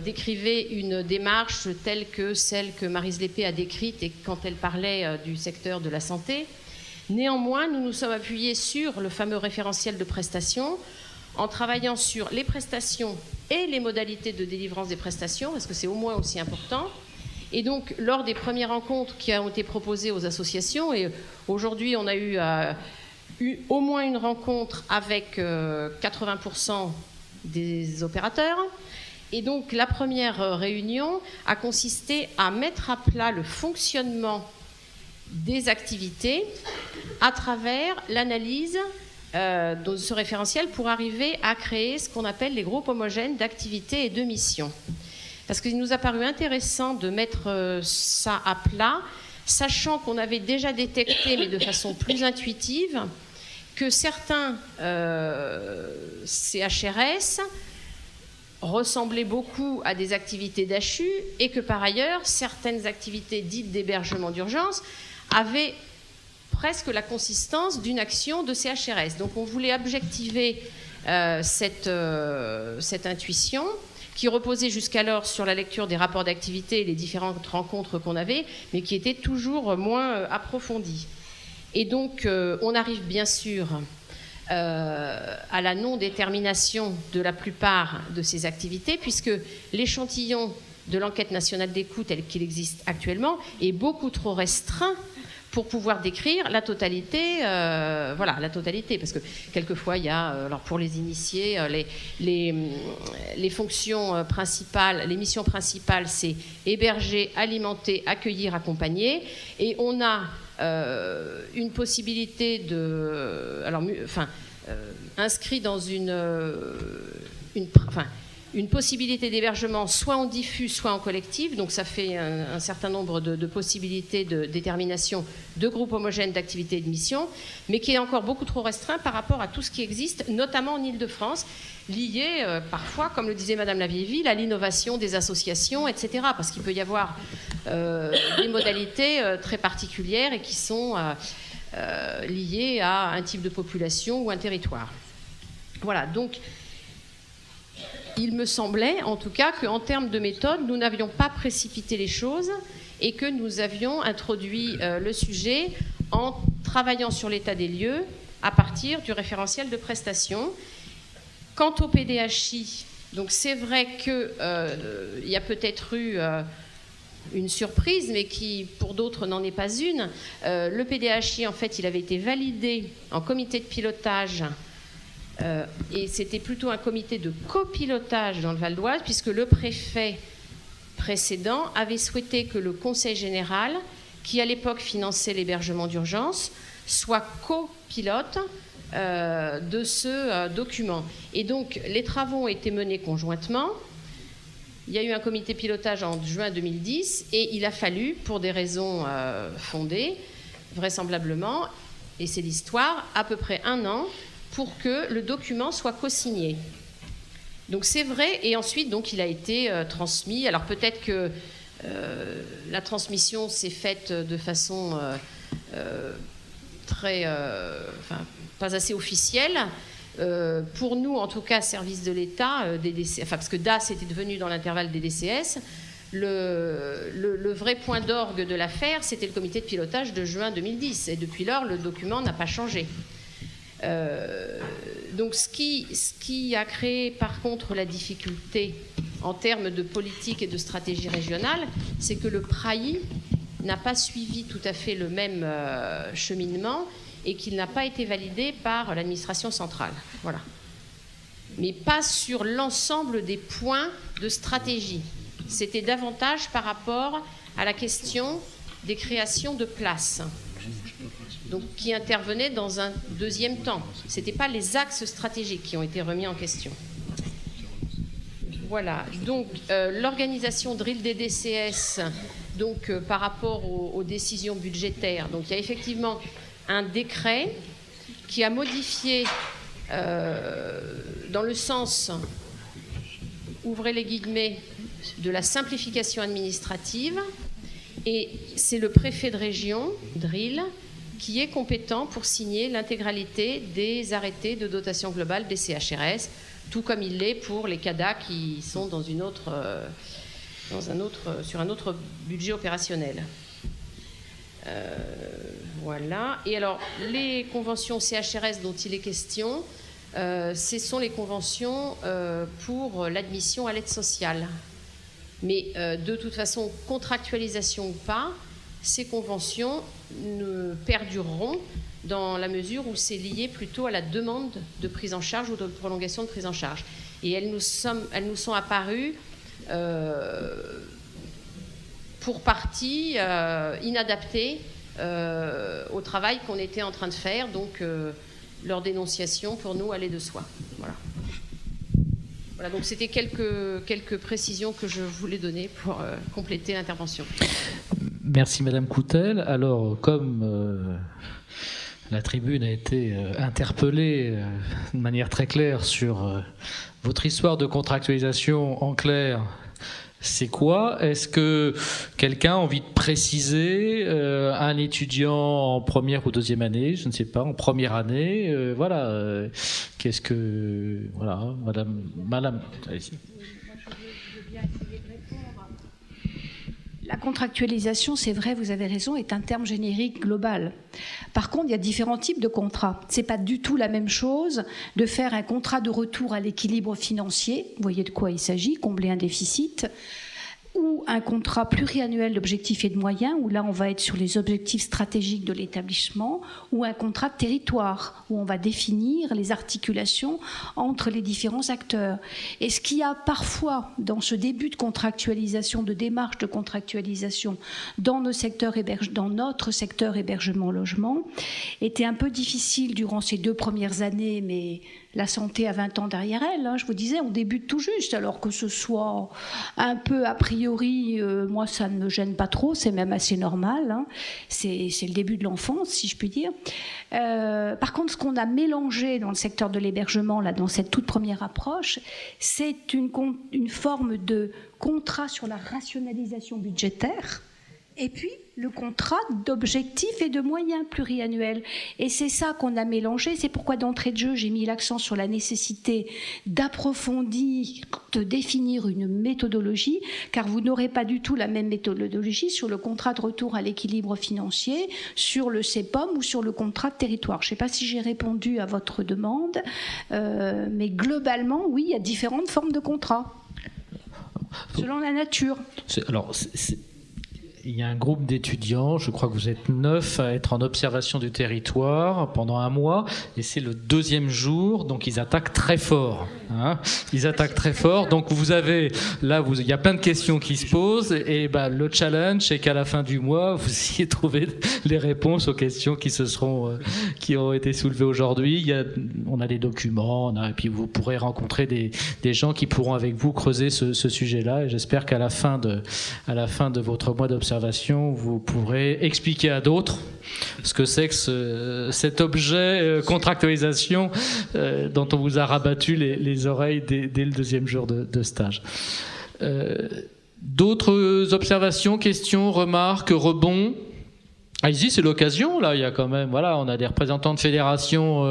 [SPEAKER 5] décrivait une démarche telle que celle que Maryse Lépée a décrite et quand elle parlait du secteur de la santé. Néanmoins, nous nous sommes appuyés sur le fameux référentiel de prestations en travaillant sur les prestations et les modalités de délivrance des prestations, parce que c'est au moins aussi important. Et donc, lors des premières rencontres qui ont été proposées aux associations, et aujourd'hui on a eu au moins une rencontre avec 80% des opérateurs, et donc la première réunion a consisté à mettre à plat le fonctionnement des activités à travers l'analyse de ce référentiel pour arriver à créer ce qu'on appelle les groupes homogènes d'activités et de missions. Parce qu'il nous a paru intéressant de mettre ça à plat, sachant qu'on avait déjà détecté, mais de façon plus intuitive, que certains CHRS ressemblaient beaucoup à des activités d'ACHU et que par ailleurs, certaines activités dites d'hébergement d'urgence avaient presque la consistance d'une action de CHRS. Donc on voulait objectiver cette intuition qui reposait jusqu'alors sur la lecture des rapports d'activité et les différentes rencontres qu'on avait, mais qui était toujours moins approfondie. Et donc on arrive bien sûr à la non-détermination de la plupart de ces activités, puisque l'échantillon de l'enquête nationale d'écoute tel qu'il existe actuellement est beaucoup trop restreint pour pouvoir décrire la totalité, la totalité, parce que quelquefois il y a, alors pour les initiés, les fonctions principales, les missions principales, c'est héberger, alimenter, accueillir, accompagner, et on a une possibilité de, inscrit dans une possibilité d'hébergement soit en diffus, soit en collectif. Donc ça fait un certain nombre de possibilités de détermination de groupes homogènes d'activités et de missions, mais qui est encore beaucoup trop restreint par rapport à tout ce qui existe, notamment en Île-de-France, lié parfois, comme le disait Madame Lavieille, à l'innovation des associations, etc. Parce qu'il peut y avoir des modalités très particulières et qui sont liées à un type de population ou un territoire. Voilà, donc il me semblait, en tout cas, qu'en termes de méthode, nous n'avions pas précipité les choses et que nous avions introduit le sujet en travaillant sur l'état des lieux à partir du référentiel de prestations. Quant au PDHI, donc c'est vrai qu'il y a peut-être eu une surprise, mais qui, pour d'autres, n'en est pas une. Le PDHI, en fait, il avait été validé en comité de pilotage et c'était plutôt un comité de copilotage dans le Val d'Oise, puisque le préfet précédent avait souhaité que le Conseil général, qui à l'époque finançait l'hébergement d'urgence, soit copilote de ce document. Et donc les travaux ont été menés conjointement. Il y a eu un comité pilotage en juin 2010 et il a fallu, pour des raisons fondées, vraisemblablement, et c'est l'histoire, à peu près 1 an pour que le document soit co-signé. Donc c'est vrai, et ensuite donc, il a été transmis. Alors peut-être que la transmission s'est faite de façon pas assez officielle. Pour nous, en tout cas, service de l'État, parce que DAS était devenu dans l'intervalle des DCS, le vrai point d'orgue de l'affaire, c'était le comité de pilotage de juin 2010. Et depuis lors, le document n'a pas changé. Donc ce qui a créé par contre la difficulté en termes de politique et de stratégie régionale, c'est que le PRAI n'a pas suivi tout à fait le même cheminement et qu'il n'a pas été validé par l'administration centrale. Voilà. Mais pas sur l'ensemble des points de stratégie. C'était davantage par rapport à la question des créations de places, donc qui intervenaient dans un deuxième temps. Ce n'étaient pas les axes stratégiques qui ont été remis en question. Voilà. Donc l'organisation drill des DCS, donc par rapport aux décisions budgétaires. Donc il y a effectivement un décret qui a modifié dans le sens, ouvrez les guillemets, de la simplification administrative, et c'est le préfet de région, drill, qui est compétent pour signer l'intégralité des arrêtés de dotation globale des CHRS, tout comme il l'est pour les CADA qui sont sur un autre budget opérationnel. Voilà. Et alors, les conventions CHRS dont il est question, ce sont les conventions pour l'admission à l'aide sociale. Mais de toute façon, contractualisation ou pas, ces conventions ne perdureront dans la mesure où c'est lié plutôt à la demande de prise en charge ou de prolongation de prise en charge. Et elles nous sont apparues pour partie inadaptées au travail qu'on était en train de faire. Donc, leur dénonciation, pour nous, allait de soi. Voilà. Voilà, donc c'était quelques précisions que je voulais donner pour compléter l'intervention.
[SPEAKER 1] Merci Madame Coutel. Alors, comme la tribune a été interpellée de manière très claire sur votre histoire de contractualisation en clair, c'est quoi? Est-ce que quelqu'un a envie de préciser un étudiant en première ou deuxième année, je ne sais pas, en première année, voilà. Qu'est-ce que... Voilà, Madame, allez-y.
[SPEAKER 6] La contractualisation, c'est vrai, vous avez raison, est un terme générique global. Par contre, il y a différents types de contrats. Ce n'est pas du tout la même chose de faire un contrat de retour à l'équilibre financier, vous voyez de quoi il s'agit, combler un déficit, ou un contrat pluriannuel d'objectifs et de moyens, où là on va être sur les objectifs stratégiques de l'établissement, ou un contrat de territoire, où on va définir les articulations entre les différents acteurs. Et ce qu'il y a parfois dans ce début de contractualisation, de démarche de contractualisation dans notre secteur hébergement-logement, était un peu difficile durant ces 2 premières années, mais la santé a 20 ans derrière elle, hein, je vous disais, on débute tout juste, alors que ce soit un peu a priori, moi ça ne me gêne pas trop, c'est même assez normal, hein. C'est le début de l'enfance, si je puis dire. Par contre, ce qu'on a mélangé dans le secteur de l'hébergement, là, dans cette toute première approche, c'est une forme de contrat sur la rationalisation budgétaire, et puis le contrat d'objectifs et de moyens pluriannuels. Et c'est ça qu'on a mélangé. C'est pourquoi d'entrée de jeu, j'ai mis l'accent sur la nécessité d'approfondir, de définir une méthodologie, car vous n'aurez pas du tout la même méthodologie sur le contrat de retour à l'équilibre financier, sur le CEPOM ou sur le contrat de territoire. Je ne sais pas si j'ai répondu à votre demande, mais globalement, oui, il y a différentes formes de contrats, selon la nature.
[SPEAKER 1] Il y a un groupe d'étudiants, je crois que vous êtes 9 à être en observation du territoire pendant 1 mois, et c'est le 2e jour, donc ils attaquent très fort. Hein, ils attaquent très fort, donc il y a plein de questions qui se posent, et le challenge, c'est qu'à la fin du mois, vous essayez de trouver les réponses aux questions qui ont été soulevées aujourd'hui. On a des documents, et puis vous pourrez rencontrer des gens qui pourront avec vous creuser ce sujet-là, et j'espère qu'à la fin de votre mois d'observation, vous pourrez expliquer à d'autres ce que c'est que cet objet contractualisation dont on vous a rabattu les oreilles dès le 2e jour de stage. D'autres observations, questions, remarques, rebonds? Ici, c'est l'occasion, là, il y a quand même, voilà, on a des représentants de fédérations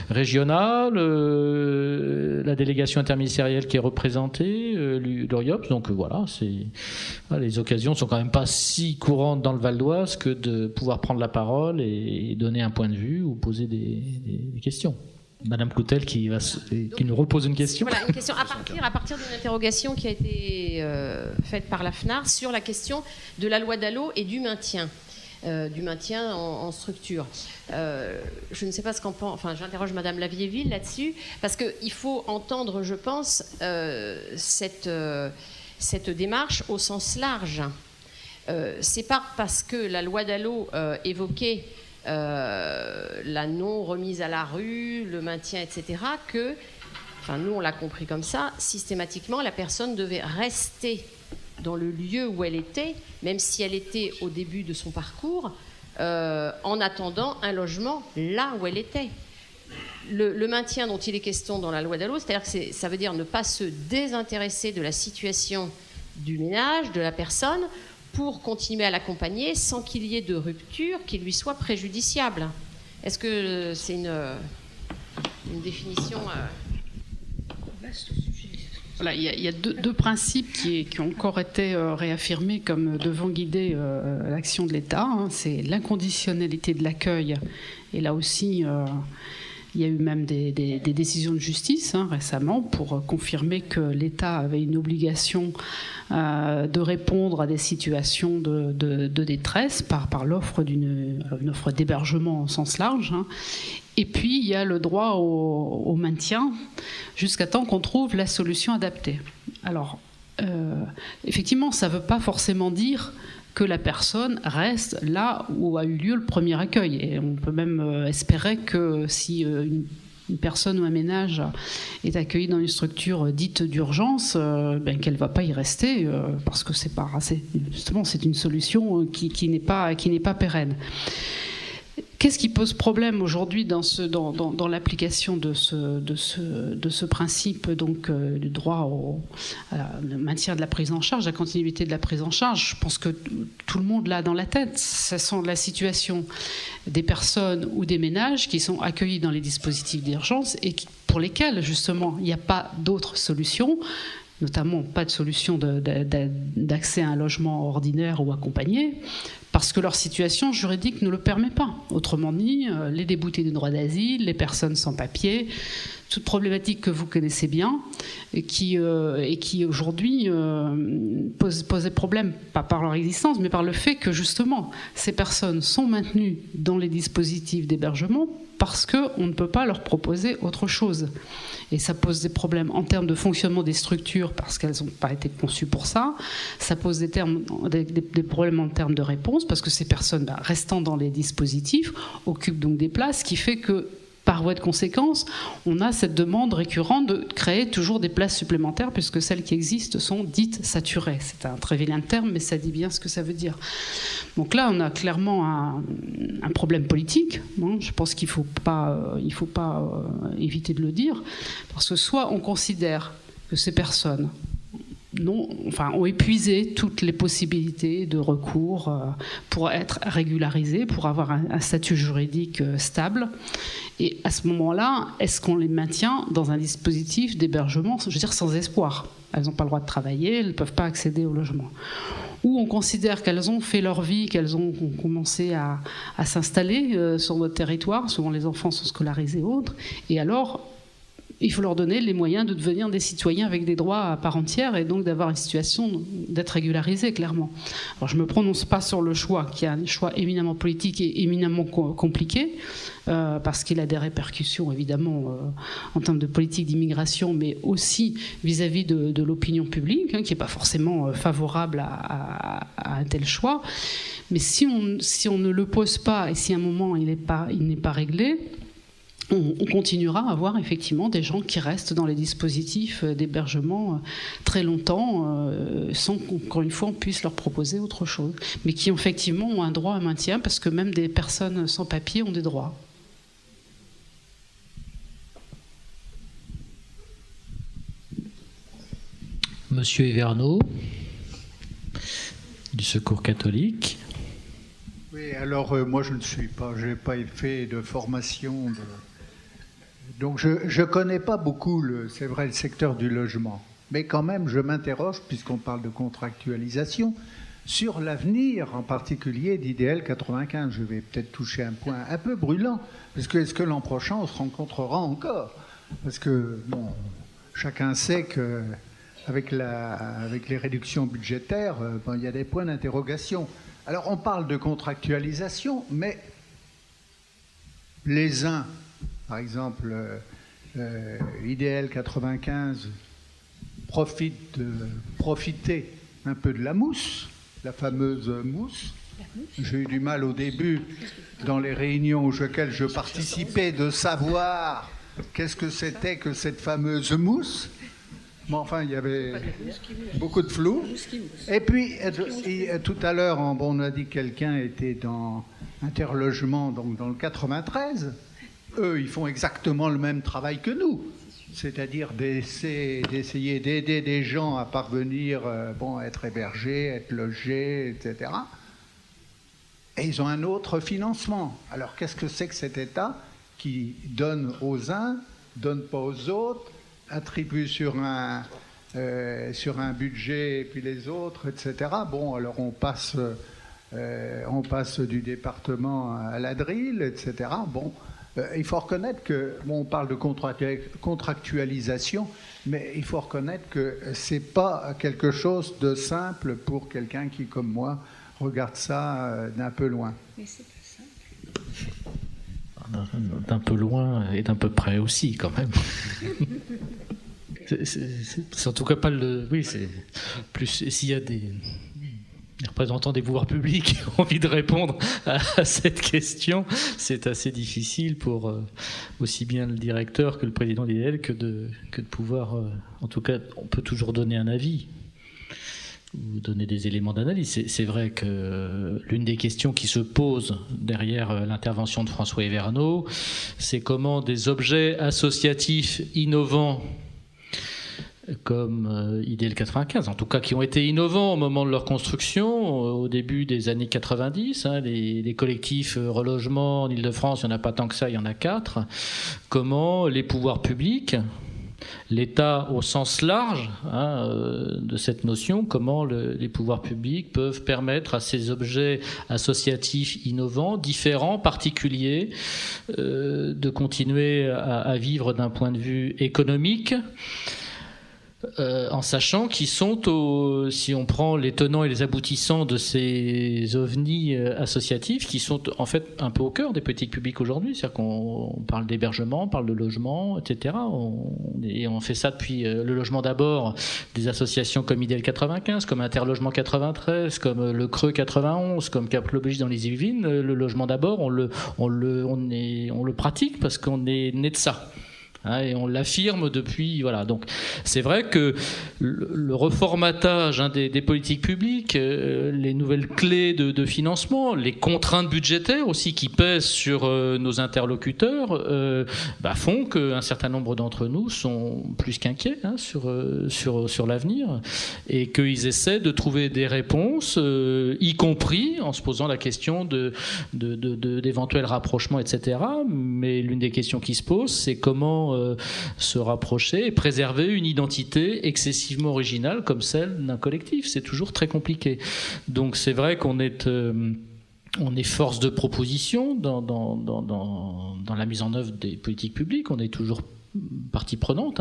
[SPEAKER 1] régionales, la délégation interministérielle qui est représentée, l'URIOPS, donc voilà, les occasions sont quand même pas si courantes dans le Val d'Oise que de pouvoir prendre la parole et donner un point de vue ou poser des questions. Madame Coutel qui nous repose une question.
[SPEAKER 5] Voilà, une question à partir d'une interrogation qui a été faite par la FNAR sur la question de la loi Dallot et du maintien en structure. Je ne sais pas ce qu'en pense, j'interroge Madame Lavieille-Ville là-dessus, parce qu'il faut entendre, je pense, cette démarche au sens large. C'est pas parce que la loi Dallot évoquait la non-remise à la rue, le maintien, etc., que, nous on l'a compris comme ça, systématiquement la personne devait rester dans le lieu où elle était, même si elle était au début de son parcours, en attendant un logement là où elle était. Le maintien dont il est question dans la loi Dallot, c'est-à-dire que ça veut dire ne pas se désintéresser de la situation du ménage, de la personne, pour continuer à l'accompagner sans qu'il y ait de rupture qui lui soit préjudiciable. Est-ce que c'est une définition
[SPEAKER 2] Voilà, il y a deux principes qui ont encore été réaffirmés comme devant guider l'action de l'État. C'est l'inconditionnalité de l'accueil. Et là aussi, il y a eu même des décisions de justice récemment pour confirmer que l'État avait une obligation de répondre à des situations de détresse par l'offre une offre d'hébergement au sens large. Et puis, il y a le droit au maintien jusqu'à temps qu'on trouve la solution adaptée. Alors, effectivement, ça ne veut pas forcément dire que la personne reste là où a eu lieu le premier accueil. Et on peut même espérer que si une personne ou un ménage est accueilli dans une structure dite d'urgence, qu'elle ne va pas y rester, parce que c'est pas assez. Justement, c'est une solution qui n'est pas pérenne. Qu'est-ce qui pose problème aujourd'hui dans l'application de ce principe donc, du droit au maintien de la prise en charge, la continuité de la prise en charge? Je pense que tout le monde l'a dans la tête. Ce sont la situation des personnes ou des ménages qui sont accueillis dans les dispositifs d'urgence et pour lesquels, justement, il n'y a pas d'autre solution, notamment pas de solution d'accès à un logement ordinaire ou accompagné, parce que leur situation juridique ne le permet pas. Autrement dit, les déboutés des droits d'asile, les personnes sans papier, toute problématique que vous connaissez bien, et qui aujourd'hui posait problème, pas par leur existence, mais par le fait que justement, ces personnes sont maintenues dans les dispositifs d'hébergement parce qu'on ne peut pas leur proposer autre chose. Et ça pose des problèmes en termes de fonctionnement des structures parce qu'elles n'ont pas été conçues pour ça. Ça pose des problèmes en termes de réponse parce que ces personnes, restant dans les dispositifs, occupent donc des places, ce qui fait que, par voie de conséquence, on a cette demande récurrente de créer toujours des places supplémentaires puisque celles qui existent sont dites saturées. C'est un très vilain terme, mais ça dit bien ce que ça veut dire. Donc là, on a clairement un problème politique. Je pense qu'il ne faut pas éviter de le dire, parce que soit on considère que ces personnes ont épuisé toutes les possibilités de recours pour être régularisées, pour avoir un statut juridique stable. Et à ce moment-là, est-ce qu'on les maintient dans un dispositif d'hébergement, je veux dire, sans espoir? Elles n'ont pas le droit de travailler, elles ne peuvent pas accéder au logement. Ou on considère qu'elles ont fait leur vie, qu'elles ont commencé à s'installer sur notre territoire, souvent les enfants sont scolarisés et autres, et alors il faut leur donner les moyens de devenir des citoyens avec des droits à part entière et donc d'avoir une situation d'être régularisés, clairement. Alors je ne me prononce pas sur le choix, qui est un choix éminemment politique et éminemment compliqué, parce qu'il a des répercussions, évidemment, en termes de politique d'immigration, mais aussi vis-à-vis de l'opinion publique, qui n'est pas forcément favorable à un tel choix. Mais si on ne le pose pas et si à un moment il n'est pas réglé, on continuera à avoir effectivement des gens qui restent dans les dispositifs d'hébergement très longtemps, sans qu'encore une fois on puisse leur proposer autre chose, mais qui effectivement ont un droit à maintien, parce que même des personnes sans papier ont des droits.
[SPEAKER 1] Monsieur Evernaud, du Secours catholique.
[SPEAKER 7] Oui, alors moi je n'ai pas fait de formation donc je ne connais pas beaucoup, c'est vrai, le secteur du logement. Mais quand même, je m'interroge, puisqu'on parle de contractualisation, sur l'avenir, en particulier d'IDL 95. Je vais peut-être toucher un point un peu brûlant, parce que est-ce que l'an prochain, on se rencontrera encore? Parce que, bon, chacun sait qu'avec les réductions budgétaires, il y a des points d'interrogation. Alors, on parle de contractualisation, mais les uns... Par exemple, IDL 95 profiter un peu de la mousse, la fameuse mousse. J'ai eu du mal au début, dans les réunions auxquelles je participais, de savoir qu'est-ce que c'était que cette fameuse mousse. Mais enfin, il y avait beaucoup de flou. Et puis, tout à l'heure, on a dit que quelqu'un était dans Interlogement, donc dans le 93. Eux, ils font exactement le même travail que nous. c'est-à-dire d'essayer d'aider des gens à parvenir à être hébergés, être logés, etc. Et ils ont un autre financement. Alors qu'est-ce que c'est que cet État qui donne aux uns, donne pas aux autres, attribue sur un budget et puis les autres, etc. Bon, alors on passe du département à la drille, etc. Bon, il faut reconnaître que, on parle de contractualisation, mais il faut reconnaître que c'est pas quelque chose de simple pour quelqu'un qui, comme moi, regarde ça d'un peu loin.
[SPEAKER 6] Mais c'est pas simple.
[SPEAKER 1] D'un peu loin et d'un peu près aussi, quand même. C'est en tout cas pas le... Oui, c'est plus... S'il y a des représentants des pouvoirs publics qui ont envie de répondre à cette question, c'est assez difficile pour aussi bien le directeur que le président d'IDL que de pouvoir... en tout cas, on peut toujours donner un avis ou donner des éléments d'analyse. C'est vrai que l'une des questions qui se pose derrière l'intervention de François Everno, c'est comment des objets associatifs innovants comme IDL 95, en tout cas qui ont été innovants au moment de leur construction, au début des années 90, les collectifs relogement en Ile-de-France, il n'y en a pas tant que ça, il y en a 4, comment les pouvoirs publics, l'État au sens large de cette notion, comment les pouvoirs publics peuvent permettre à ces objets associatifs innovants, différents, particuliers, de continuer à vivre d'un point de vue économique, en sachant qu'ils sont, si on prend les tenants et les aboutissants de ces ovnis associatifs, qui sont en fait un peu au cœur des politiques publiques aujourd'hui, c'est-à-dire qu'on parle d'hébergement, on parle de logement, etc. Et on fait ça depuis le logement d'abord, des associations comme IDL 95, comme Interlogement 93, comme le Creux 91, comme Capologie dans les Yvelines. Le logement d'abord, on le pratique parce qu'on est né de ça. Et on l'affirme depuis, voilà. Donc, c'est vrai que le reformatage des politiques publiques, les nouvelles clés de financement, les contraintes budgétaires aussi qui pèsent sur nos interlocuteurs, font qu'un certain nombre d'entre nous sont plus qu'inquiets sur l'avenir et qu'ils essaient de trouver des réponses, y compris en se posant la question d'éventuels rapprochements, etc. Mais l'une des questions qui se pose, c'est comment se rapprocher et préserver une identité excessivement originale comme celle d'un collectif. C'est toujours très compliqué. Donc c'est vrai qu'on est force de proposition dans la mise en œuvre des politiques publiques. On est toujours partie prenante.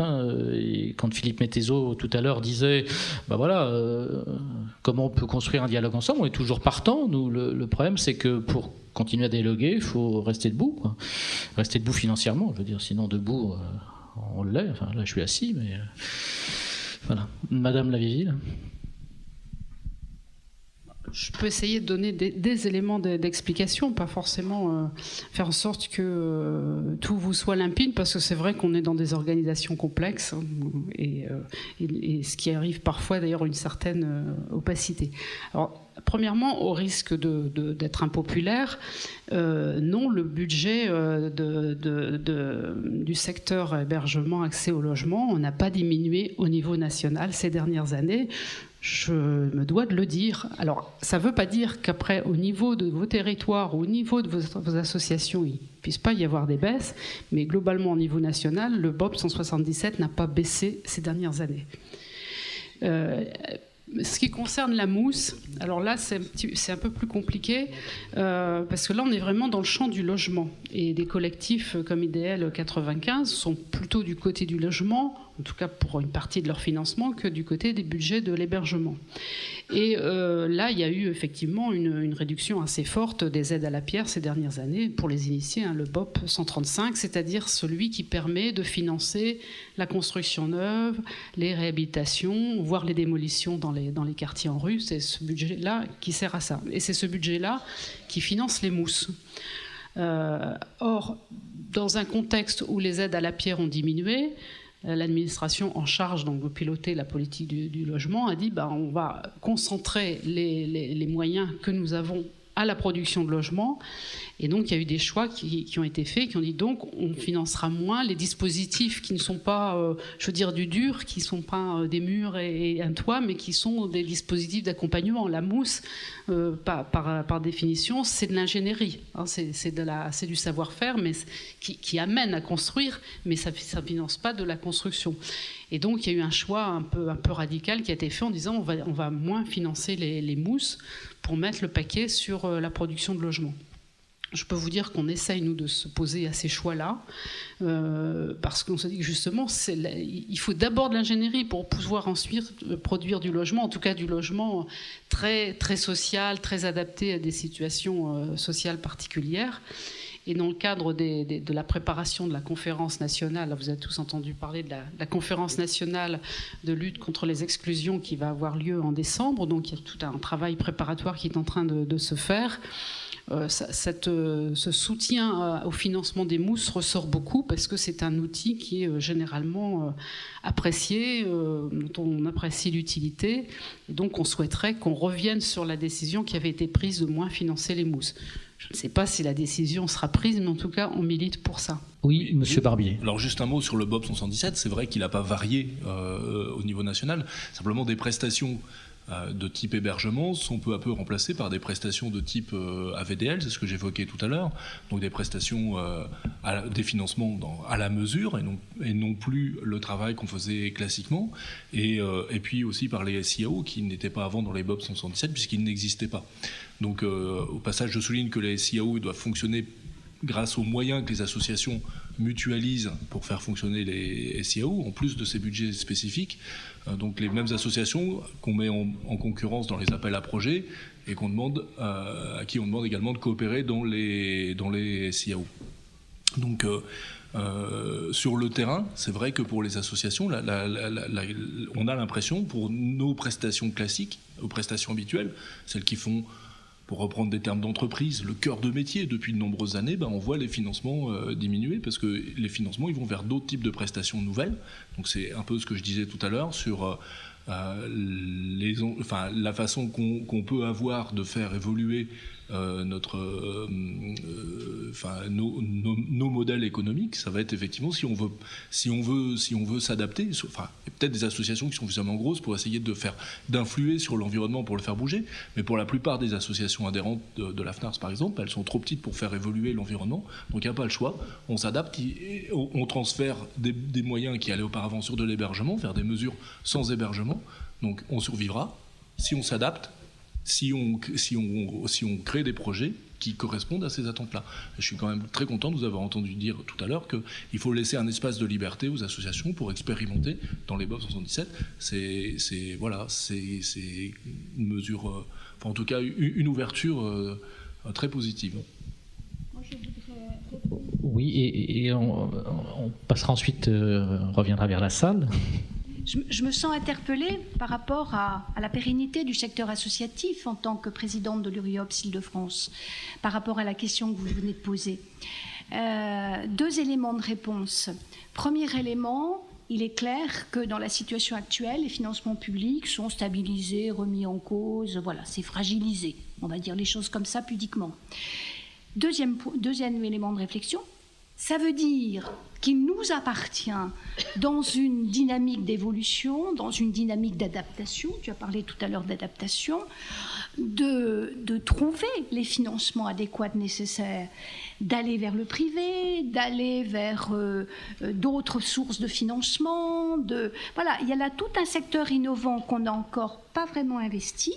[SPEAKER 1] Et quand Philippe Métézeau tout à l'heure disait comment on peut construire un dialogue ensemble, on est toujours partant. Nous, le problème, c'est que pour continuer à dialoguer, il faut rester debout, quoi. Rester debout financièrement, je veux dire, sinon debout, on l'est. Enfin, là, je suis assis, mais voilà. Madame Laviville.
[SPEAKER 2] Je peux essayer de donner des éléments d'explication, pas forcément faire en sorte que tout vous soit limpide, parce que c'est vrai qu'on est dans des organisations complexes et ce qui arrive parfois d'ailleurs une certaine opacité. Alors, premièrement, au risque d'être impopulaire, non, le budget du secteur hébergement, accès au logement, on n'a pas diminué au niveau national ces dernières années. Je me dois de le dire. Alors, ça ne veut pas dire qu'après, au niveau de vos territoires, au niveau de vos associations, il ne puisse pas y avoir des baisses, mais globalement, au niveau national, le BOP 177 n'a pas baissé ces dernières années. Ce qui concerne la mousse, alors là, c'est un peu plus compliqué, parce que là, on est vraiment dans le champ du logement. Et des collectifs comme IDL 95 sont plutôt du côté du logement, en tout cas pour une partie de leur financement, que du côté des budgets de l'hébergement. Et là, il y a eu effectivement une réduction assez forte des aides à la pierre ces dernières années pour les initiés, le BOP 135, c'est-à-dire celui qui permet de financer la construction neuve, les réhabilitations, voire les démolitions dans les quartiers en rue. C'est ce budget-là qui sert à ça. Et c'est ce budget-là qui finance les mousses. Or, dans un contexte où les aides à la pierre ont diminué, l'administration en charge donc, de piloter la politique du logement a dit on va concentrer les moyens que nous avons à la production de logements Et donc, il y a eu des choix qui ont été faits, qui ont dit donc on financera moins les dispositifs qui ne sont pas, je veux dire, du dur, qui ne sont pas des murs et un toit, mais qui sont des dispositifs d'accompagnement. La mousse, par définition, c'est de l'ingénierie. Hein, c'est du savoir-faire, mais qui amène à construire, mais ça ne finance pas de la construction. Et donc, il y a eu un choix un peu radical qui a été fait en disant on va moins financer les mousses pour mettre le paquet sur la production de logements. Je peux vous dire qu'on essaye, nous, de se poser à ces choix-là, parce qu'on se dit que justement, il faut d'abord de l'ingénierie pour pouvoir ensuite produire du logement, en tout cas du logement très, très social, très adapté à des situations sociales particulières. Et dans le cadre de la préparation de la conférence nationale, vous avez tous entendu parler de la conférence nationale de lutte contre les exclusions qui va avoir lieu en décembre, donc il y a tout un travail préparatoire qui est en train de se faire. Ce soutien au financement des mousses ressort beaucoup parce que c'est un outil qui est généralement apprécié, dont on apprécie l'utilité. Et donc on souhaiterait qu'on revienne sur la décision qui avait été prise de moins financer les mousses. Je ne sais pas si la décision sera prise, mais en tout cas, on milite pour ça.
[SPEAKER 8] Oui, Monsieur Barbier.
[SPEAKER 9] Alors juste un mot sur le BOP 177. C'est vrai qu'il n'a pas varié au niveau national. Simplement des prestations de type hébergement sont peu à peu remplacées par des prestations de type AVDL, c'est ce que j'évoquais tout à l'heure, donc des prestations, des financements à la mesure et non plus le travail qu'on faisait classiquement, et puis aussi par les SIAO qui n'étaient pas avant dans les BOP 177 puisqu'ils n'existaient pas. Donc au passage, je souligne que les SIAO doivent fonctionner grâce aux moyens que les associations mutualisent pour faire fonctionner les SIAO, en plus de ces budgets spécifiques. Donc les mêmes associations qu'on met en concurrence dans les appels à projets et à qui on demande également de coopérer dans les SIAO. Donc sur le terrain, c'est vrai que pour les associations, on a l'impression, pour nos prestations classiques, aux prestations habituelles, celles qui font, pour reprendre des termes d'entreprise, le cœur de métier depuis de nombreuses années, on voit les financements diminuer parce que les financements ils vont vers d'autres types de prestations nouvelles. Donc c'est un peu ce que je disais tout à l'heure sur la façon qu'on peut avoir de faire évoluer nos modèles économiques. Ça va être effectivement si on veut s'adapter. Il y a peut-être des associations qui sont suffisamment grosses pour essayer d'influer sur l'environnement pour le faire bouger, mais pour la plupart des associations adhérentes de la FNARS par exemple, elles sont trop petites pour faire évoluer l'environnement. Donc il n'y a pas le choix. On s'adapte, on transfère des moyens qui allaient auparavant sur de l'hébergement vers des mesures sans hébergement. Donc on survivra si on s'adapte. Si on crée des projets qui correspondent à ces attentes-là. Je suis quand même très content de vous avoir entendu dire tout à l'heure qu'il faut laisser un espace de liberté aux associations pour expérimenter dans les BOP 77. C'est une mesure, en tout cas une ouverture très positive.
[SPEAKER 8] Oui, et on passera ensuite, reviendra vers la salle.
[SPEAKER 6] Je me sens interpellée par rapport à la pérennité du secteur associatif en tant que présidente de l'URIOPS Île-de-France, par rapport à la question que vous venez de poser. 2 éléments de réponse. Premier élément, il est clair que dans la situation actuelle, les financements publics sont stabilisés, remis en cause, voilà, c'est fragilisé, on va dire les choses comme ça pudiquement. Deuxième élément de réflexion, ça veut dire qu'il nous appartient, dans une dynamique d'évolution, dans une dynamique d'adaptation, tu as parlé tout à l'heure d'adaptation, de trouver les financements adéquats nécessaires, d'aller vers le privé, d'aller vers d'autres sources de financement. Voilà, il y a là tout un secteur innovant qu'on n'a encore pas vraiment investi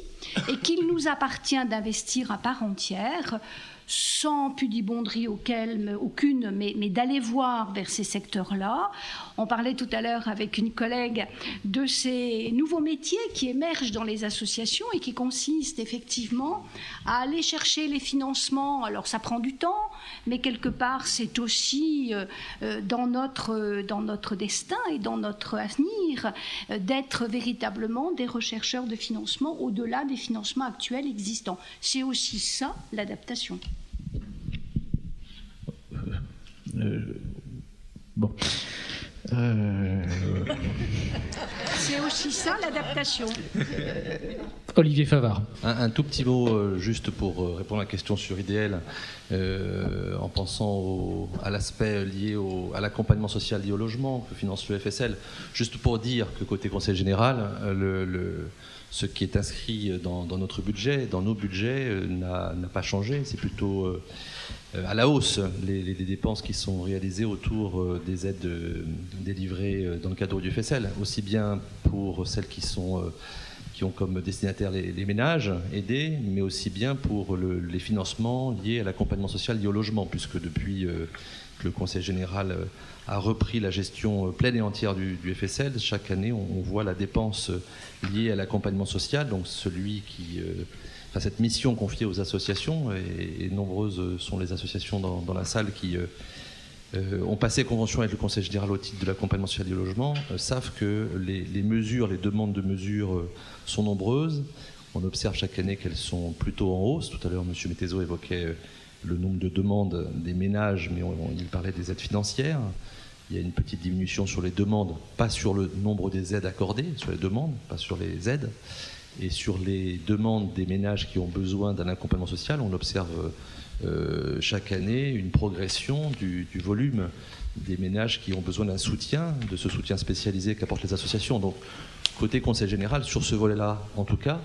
[SPEAKER 6] et qu'il nous appartient d'investir à part entière, sans pudibonderie aucune, mais d'aller voir vers ces secteurs-là. On parlait tout à l'heure avec une collègue de ces nouveaux métiers qui émergent dans les associations et qui consistent effectivement à aller chercher les financements. Alors ça prend du temps, mais quelque part c'est aussi dans notre destin et dans notre avenir d'être véritablement des rechercheurs de financement au-delà des financements actuels existants. C'est aussi ça l'adaptation.
[SPEAKER 8] Bon.
[SPEAKER 6] C'est aussi ça l'adaptation.
[SPEAKER 8] Olivier Favard.
[SPEAKER 10] Un tout petit mot juste pour répondre à la question sur IDL, en pensant à l'aspect lié à l'accompagnement social lié au logement que finance le FSL. Juste pour dire que côté Conseil général, ce qui est inscrit dans notre budget, dans nos budgets, n'a pas changé. C'est plutôt à la hausse les dépenses qui sont réalisées autour des aides délivrées dans le cadre du FSL, aussi bien pour celles qui ont comme destinataires les ménages aidés, mais aussi bien pour les financements liés à l'accompagnement social lié au logement, puisque depuis que le Conseil général a repris la gestion pleine et entière du FSL, chaque année on voit la dépense liée à l'accompagnement social, donc cette mission confiée aux associations, et nombreuses sont les associations dans la salle qui ont passé convention avec le Conseil général au titre de l'accompagnement social du logement, savent que les mesures, les demandes de mesures sont nombreuses. On observe chaque année qu'elles sont plutôt en hausse. Tout à l'heure, M. Mettezo évoquait le nombre de demandes des ménages, mais il parlait des aides financières. Il y a une petite diminution sur les demandes, pas sur le nombre des aides accordées, sur les demandes, pas sur les aides. Et sur les demandes des ménages qui ont besoin d'un accompagnement social, on observe chaque année une progression du volume des ménages qui ont besoin d'un soutien, de ce soutien spécialisé qu'apportent les associations. Donc, côté Conseil général, sur ce volet-là, en tout cas,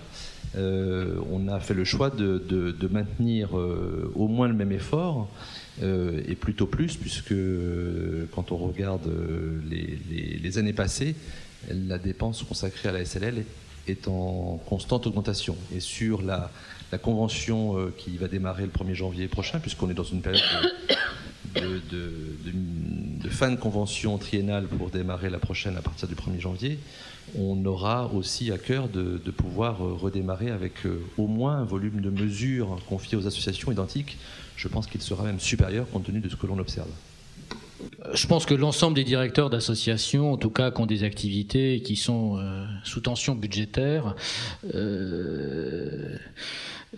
[SPEAKER 10] on a fait le choix de maintenir au moins le même effort, et plutôt plus, puisque quand on regarde les années passées, la dépense consacrée à la SLL est en constante augmentation. Et sur la convention qui va démarrer le 1er janvier prochain, puisqu'on est dans une période de fin de convention triennale pour démarrer la prochaine à partir du 1er janvier, on aura aussi à cœur de pouvoir redémarrer avec au moins un volume de mesures confiées aux associations identiques. Je pense qu'il sera même supérieur compte tenu de ce que l'on observe.
[SPEAKER 8] Je pense que l'ensemble des directeurs d'associations, en tout cas qui ont des activités qui sont sous tension budgétaire,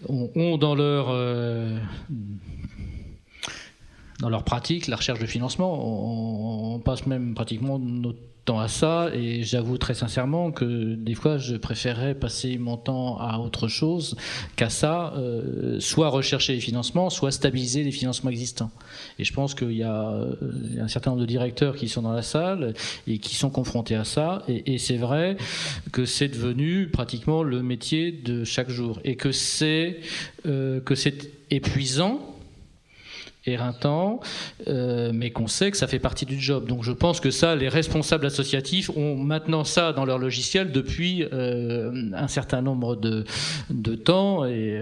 [SPEAKER 8] ont dans leur pratique la recherche de financement. On passe même pratiquement notre temps à ça, et j'avoue très sincèrement que des fois je préférerais passer mon temps à autre chose qu'à ça, soit rechercher les financements, soit stabiliser les financements existants. Et je pense qu'il y a un certain nombre de directeurs qui sont dans la salle et qui sont confrontés à ça, et c'est vrai que c'est devenu pratiquement le métier de chaque jour, et que c'est épuisant, éreintant, mais qu'on sait que ça fait partie du job. Donc je pense que ça, les responsables associatifs ont maintenant ça dans leur logiciel depuis un certain nombre de temps, et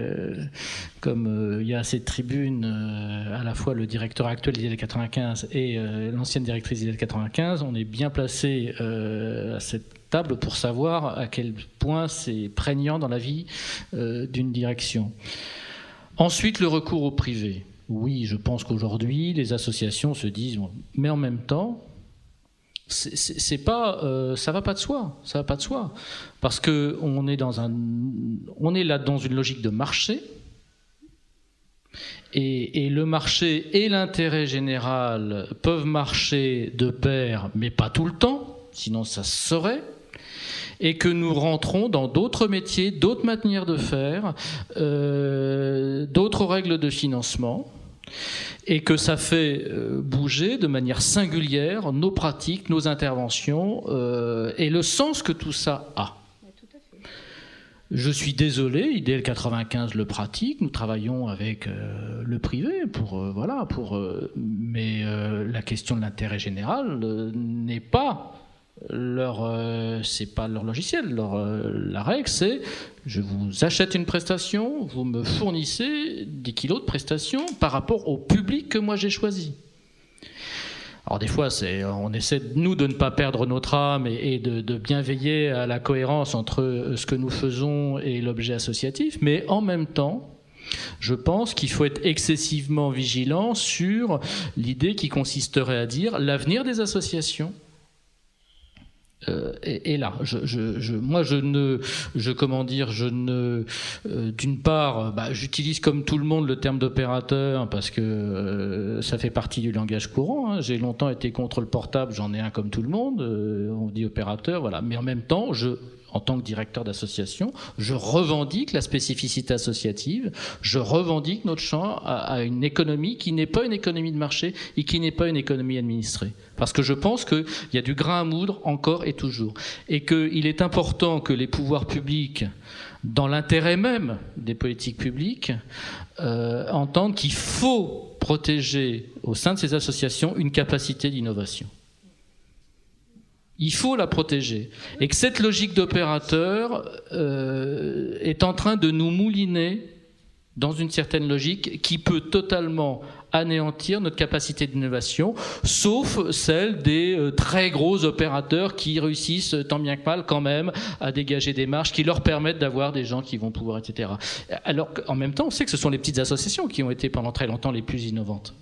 [SPEAKER 8] comme il y a cette tribune, à la fois le directeur actuel d'IDEL 95 et l'ancienne directrice d'IDEL 95, on est bien placé à cette table pour savoir à quel point c'est prégnant dans la vie d'une direction. Ensuite, le recours au privé. Oui, je pense qu'aujourd'hui, les associations se disent, mais en même temps, ça va pas de soi, parce que on est là dans une logique de marché, et le marché et l'intérêt général peuvent marcher de pair, mais pas tout le temps, sinon ça se saurait. Et que nous rentrons dans d'autres métiers, d'autres manières de faire, d'autres règles de financement, et que ça fait bouger de manière singulière nos pratiques, nos interventions, et le sens que tout ça a. Je suis désolé, IDEL 95 le pratique, nous travaillons avec le privé mais la question de l'intérêt général n'est pas c'est pas leur logiciel. La règle, c'est je vous achète une prestation, vous me fournissez 10 kilos de prestations par rapport au public que moi j'ai choisi. Alors des fois, on essaie nous de ne pas perdre notre âme et de bien veiller à la cohérence entre ce que nous faisons et l'objet associatif, mais en même temps, je pense qu'il faut être excessivement vigilant sur l'idée qui consisterait à dire l'avenir des associations Et là, d'une part, j'utilise comme tout le monde le terme d'opérateur parce que ça fait partie du langage courant. J'ai longtemps été contre le portable, j'en ai un comme tout le monde. On dit opérateur, voilà. Mais en même temps, en tant que directeur d'association, je revendique la spécificité associative, je revendique notre champ à une économie qui n'est pas une économie de marché et qui n'est pas une économie administrée. Parce que je pense qu'il y a du grain à moudre encore et toujours. Et qu'il est important que les pouvoirs publics, dans l'intérêt même des politiques publiques, entendent qu'il faut protéger au sein de ces associations une capacité d'innovation. Il faut la protéger. Et que cette logique d'opérateur est en train de nous mouliner dans une certaine logique qui peut totalement anéantir notre capacité d'innovation, sauf celle des très gros opérateurs qui réussissent tant bien que mal quand même à dégager des marges qui leur permettent d'avoir des gens qui vont pouvoir, etc. Alors qu'en même temps, on sait que ce sont les petites associations qui ont été pendant très longtemps les plus innovantes.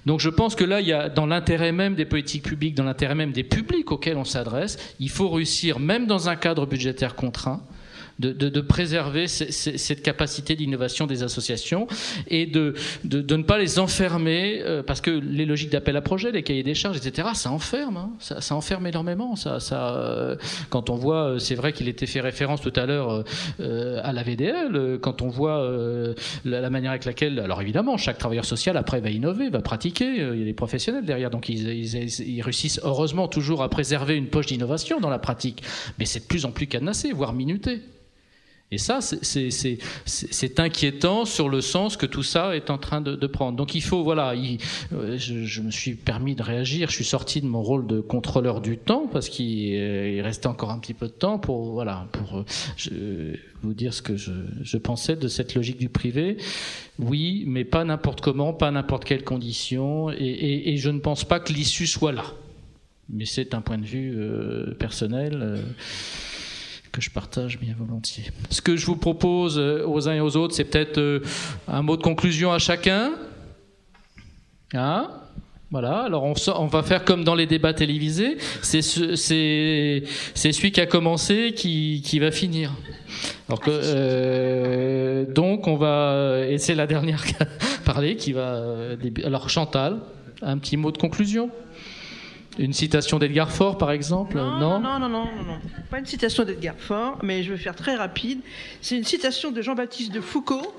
[SPEAKER 8] Donc je pense que là, il y a, dans l'intérêt même des politiques publiques, dans l'intérêt même des publics auxquels on s'adresse, il faut réussir, même dans un cadre budgétaire contraint, de préserver cette capacité d'innovation des associations et de ne pas les enfermer, parce que les logiques d'appel à projet, les cahiers des charges, etc., ça enferme, hein, ça enferme énormément. Quand on voit, c'est vrai qu'il était fait référence tout à l'heure à la VDL, quand on voit la manière avec laquelle, alors évidemment, chaque travailleur social après va innover, va pratiquer, il y a des professionnels derrière, donc ils réussissent heureusement toujours à préserver une poche d'innovation dans la pratique, mais c'est de plus en plus cadenassé, voire minuté. Et ça, c'est inquiétant sur le sens que tout ça est en train de prendre. Donc il faut, voilà, je me suis permis de réagir, je suis sorti de mon rôle de contrôleur du temps, parce qu'il restait encore un petit peu de temps pour vous dire ce que je pensais de cette logique du privé. Oui, mais pas n'importe comment, pas n'importe quelle condition, et je ne pense pas que l'issue soit là. Mais c'est un point de vue personnel que je partage bien volontiers. Ce que je vous propose aux uns et aux autres, c'est peut-être un mot de conclusion à chacun. Hein ? Voilà, alors on va faire comme dans les débats télévisés, c'est celui qui a commencé qui va finir. Alors que, donc on va, et c'est la dernière qui a parlé, qui va... Alors Chantal, un petit mot de conclusion ? Une citation d'Edgar Faure, par exemple ?
[SPEAKER 3] Non. Pas une citation d'Edgar Faure, mais je vais faire très rapide. C'est une citation de Jean-Baptiste de Foucault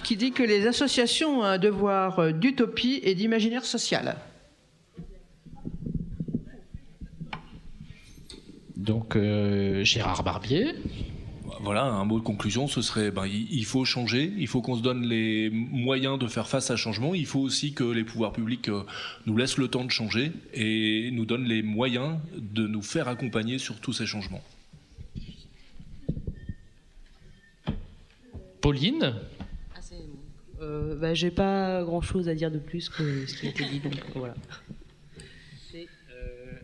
[SPEAKER 3] qui dit que les associations ont un devoir d'utopie et d'imaginaire social.
[SPEAKER 8] Donc, Gérard Barbier.
[SPEAKER 9] Voilà, un mot de conclusion, ce serait il faut changer, il faut qu'on se donne les moyens de faire face à ce changement, il faut aussi que les pouvoirs publics nous laissent le temps de changer et nous donnent les moyens de nous faire accompagner sur tous ces changements.
[SPEAKER 8] Pauline ?
[SPEAKER 11] J'ai pas grand-chose à dire de plus que ce qui a été dit, donc voilà.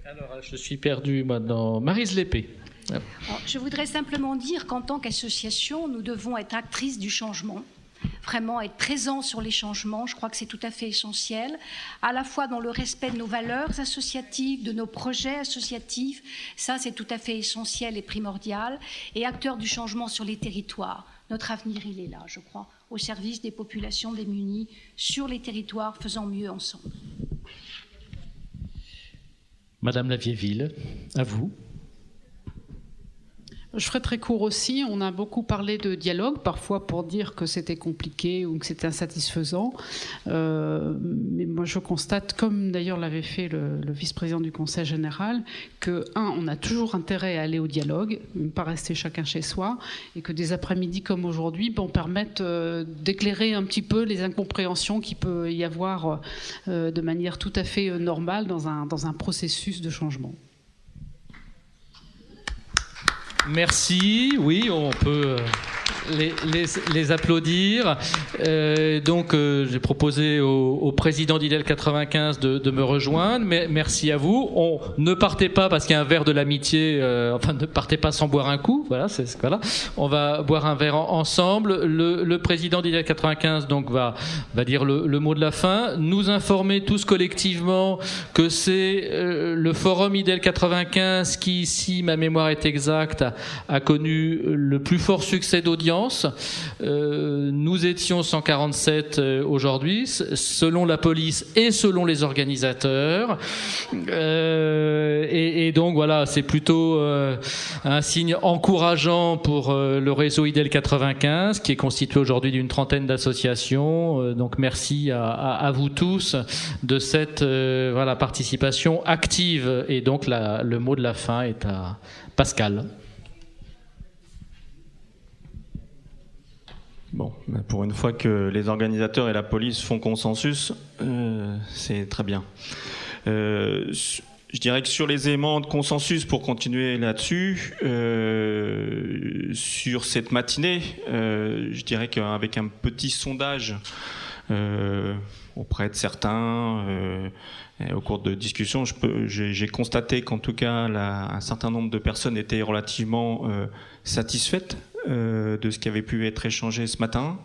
[SPEAKER 8] Alors, je suis perdu maintenant. Maryse Lépée.
[SPEAKER 6] Alors, je voudrais simplement dire qu'en tant qu'association, nous devons être actrices du changement, vraiment être présents sur les changements. Je crois que c'est tout à fait essentiel, à la fois dans le respect de nos valeurs associatives, de nos projets associatifs, ça c'est tout à fait essentiel et primordial, et acteurs du changement sur les territoires. Notre avenir, il est là, je crois, au service des populations démunies, sur les territoires, faisant mieux ensemble.
[SPEAKER 8] Madame Lavieille-Ville, à vous.
[SPEAKER 2] Je ferai très court aussi. On a beaucoup parlé de dialogue, parfois pour dire que c'était compliqué ou que c'était insatisfaisant. Mais moi, je constate, comme d'ailleurs l'avait fait le vice-président du Conseil général, que, on a toujours intérêt à aller au dialogue, ne pas rester chacun chez soi, et que des après-midi comme aujourd'hui permettent d'éclairer un petit peu les incompréhensions qu'il peut y avoir de manière tout à fait normale dans un processus de changement.
[SPEAKER 8] Merci, oui, on peut
[SPEAKER 1] les applaudir. Donc, j'ai proposé au président d'IDEL 95 de me rejoindre. Mais merci à vous. Ne partez pas parce qu'il y a un verre de l'amitié. Enfin, ne partez pas sans boire un coup. Voilà, voilà. On va boire un verre ensemble. Le président d'IDEL 95 donc va dire le mot de la fin. Nous informer tous collectivement que c'est le forum IDEL 95 qui, si ma mémoire est exacte, a connu le plus fort succès d'audience. Nous étions 147 aujourd'hui, selon la police et selon les organisateurs. Et donc voilà, c'est plutôt un signe encourageant pour le réseau IDEL 95, qui est constitué aujourd'hui d'une trentaine d'associations. Donc merci à vous tous de cette participation active. Et donc le mot de la fin est à Pascal.
[SPEAKER 12] Bon, pour une fois que les organisateurs et la police font consensus, c'est très bien. Je dirais que sur les éléments de consensus, pour continuer là-dessus, sur cette matinée, je dirais qu'avec un petit sondage auprès de certains, au cours de discussions, j'ai constaté qu'en tout cas, un certain nombre de personnes étaient relativement satisfaites de ce qui avait pu être échangé ce matin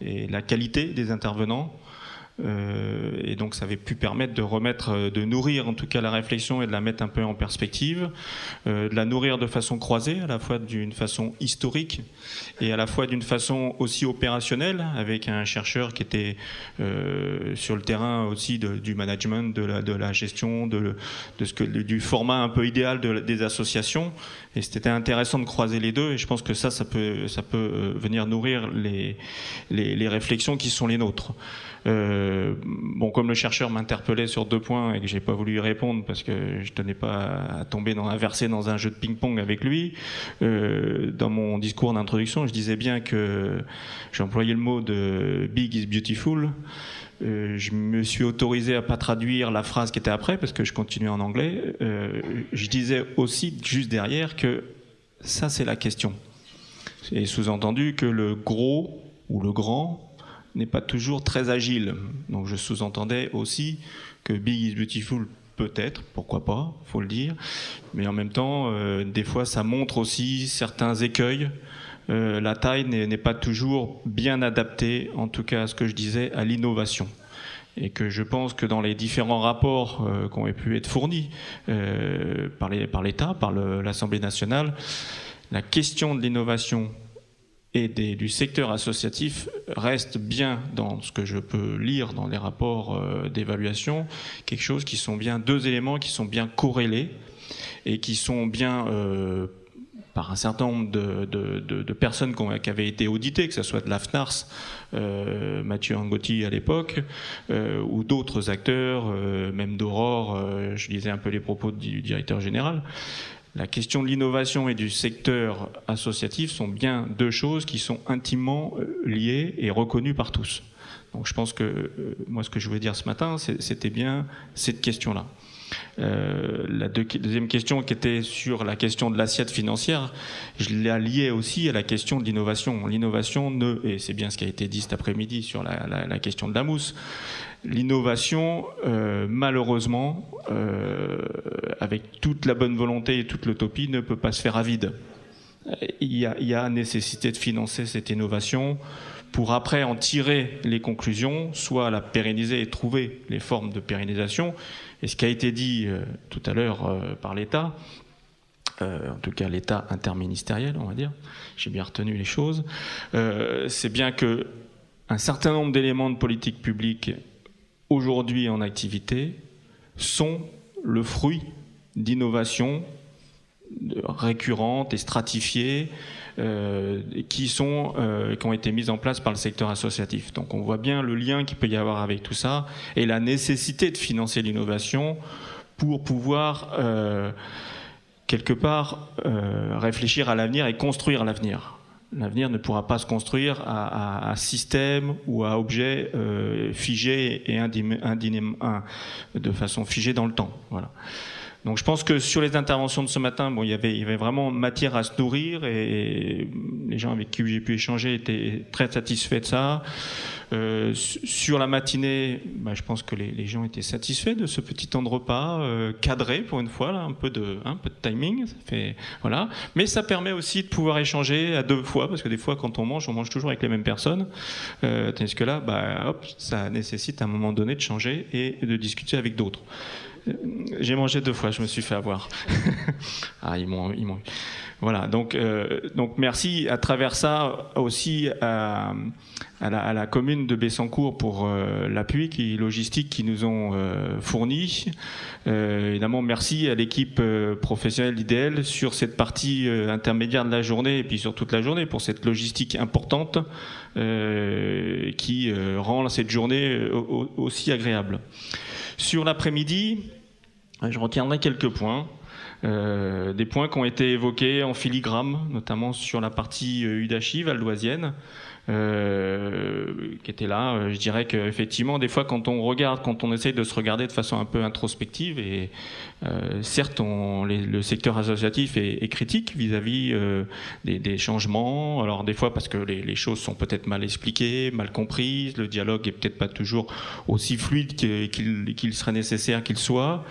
[SPEAKER 12] et la qualité des intervenants. Et donc ça avait pu permettre de nourrir en tout cas la réflexion et de la mettre un peu en perspective, de la nourrir de façon croisée, à la fois d'une façon historique et à la fois d'une façon aussi opérationnelle, avec un chercheur qui était sur le terrain aussi du management, de la gestion, du format un peu idéal des associations. Et c'était intéressant de croiser les deux, et je pense que ça peut venir nourrir les réflexions qui sont les nôtres. Comme le chercheur m'interpellait sur 2 points et que j'ai pas voulu y répondre parce que je tenais pas à verser dans un jeu de ping-pong avec lui, dans mon discours d'introduction, je disais bien que j'ai employé le mot de Big is beautiful. Je me suis autorisé à pas traduire la phrase qui était après parce que je continuais en anglais. Je disais aussi juste derrière que ça c'est la question. Et sous-entendu que le gros ou le grand n'est pas toujours très agile. Donc je sous-entendais aussi que Big is beautiful, peut-être, pourquoi pas, faut le dire, mais en même temps, des fois ça montre aussi certains écueils. La taille n'est pas toujours bien adaptée, en tout cas à ce que je disais, à l'innovation. Et que je pense que dans les différents rapports qui ont pu être fournis par l'État, par l'Assemblée nationale, la question de l'innovation et du secteur associatif reste bien, dans ce que je peux lire dans les rapports d'évaluation, quelque chose qui sont bien 2 éléments qui sont bien corrélés et qui sont bien par un certain nombre de personnes qui avaient été auditées, que ce soit de l'AFNARS, Mathieu Angotti à l'époque, ou d'autres acteurs, même d'Aurore, je lisais un peu les propos du directeur général. La question de l'innovation et du secteur associatif sont bien 2 choses qui sont intimement liées et reconnues par tous. Donc je pense que moi ce que je voulais dire ce matin, c'était bien cette question-là. La deuxième question qui était sur la question de l'assiette financière, je l'ai liée aussi à la question de l'innovation. L'innovation, et c'est bien ce qui a été dit cet après-midi sur la question de la mousse, l'innovation, malheureusement, avec toute la bonne volonté et toute l'utopie, ne peut pas se faire à vide. Il y a nécessité de financer cette innovation pour après en tirer les conclusions, soit la pérenniser et trouver les formes de pérennisation. Et ce qui a été dit tout à l'heure par l'État, en tout cas l'État interministériel, on va dire, j'ai bien retenu les choses, c'est bien qu'un certain nombre d'éléments de politique publique aujourd'hui en activité sont le fruit d'innovations récurrentes et stratifiées qui ont été mises en place par le secteur associatif. Donc on voit bien le lien qu'il peut y avoir avec tout ça et la nécessité de financer l'innovation pour pouvoir quelque part réfléchir à l'avenir et construire l'avenir. L'avenir ne pourra pas se construire à système ou à objet figé et de façon figée dans le temps. Voilà. Donc je pense que sur les interventions de ce matin, bon, il y avait vraiment matière à se nourrir et les gens avec qui j'ai pu échanger étaient très satisfaits de ça. Sur la matinée, je pense que les gens étaient satisfaits de ce petit temps de repas cadré pour une fois, là, un peu de timing. Ça fait, voilà. Mais ça permet aussi de pouvoir échanger à deux fois, parce que des fois quand on mange toujours avec les mêmes personnes. Tandis que là, ça nécessite à un moment donné de changer et de discuter avec d'autres. J'ai mangé 2 fois, je me suis fait avoir. Ils m'ont. Voilà, donc merci à travers ça aussi à la commune de Bessancourt pour l'appui logistique qu'ils nous ont fourni. Évidemment, merci à l'équipe professionnelle d'IDL sur cette partie intermédiaire de la journée et puis sur toute la journée pour cette logistique importante qui rend cette journée aussi agréable. Sur l'après-midi, je retiendrai quelques points. Des points qui ont été évoqués en filigrane, notamment sur la partie Udachy, valdoisienne, qui était là. Je dirais qu'effectivement, des fois, quand on essaye de se regarder de façon un peu introspective, et certes, le secteur associatif est critique vis-à-vis des changements. Alors des fois, parce que les choses sont peut-être mal expliquées, mal comprises, le dialogue est peut-être pas toujours aussi fluide qu'il serait nécessaire qu'il soit.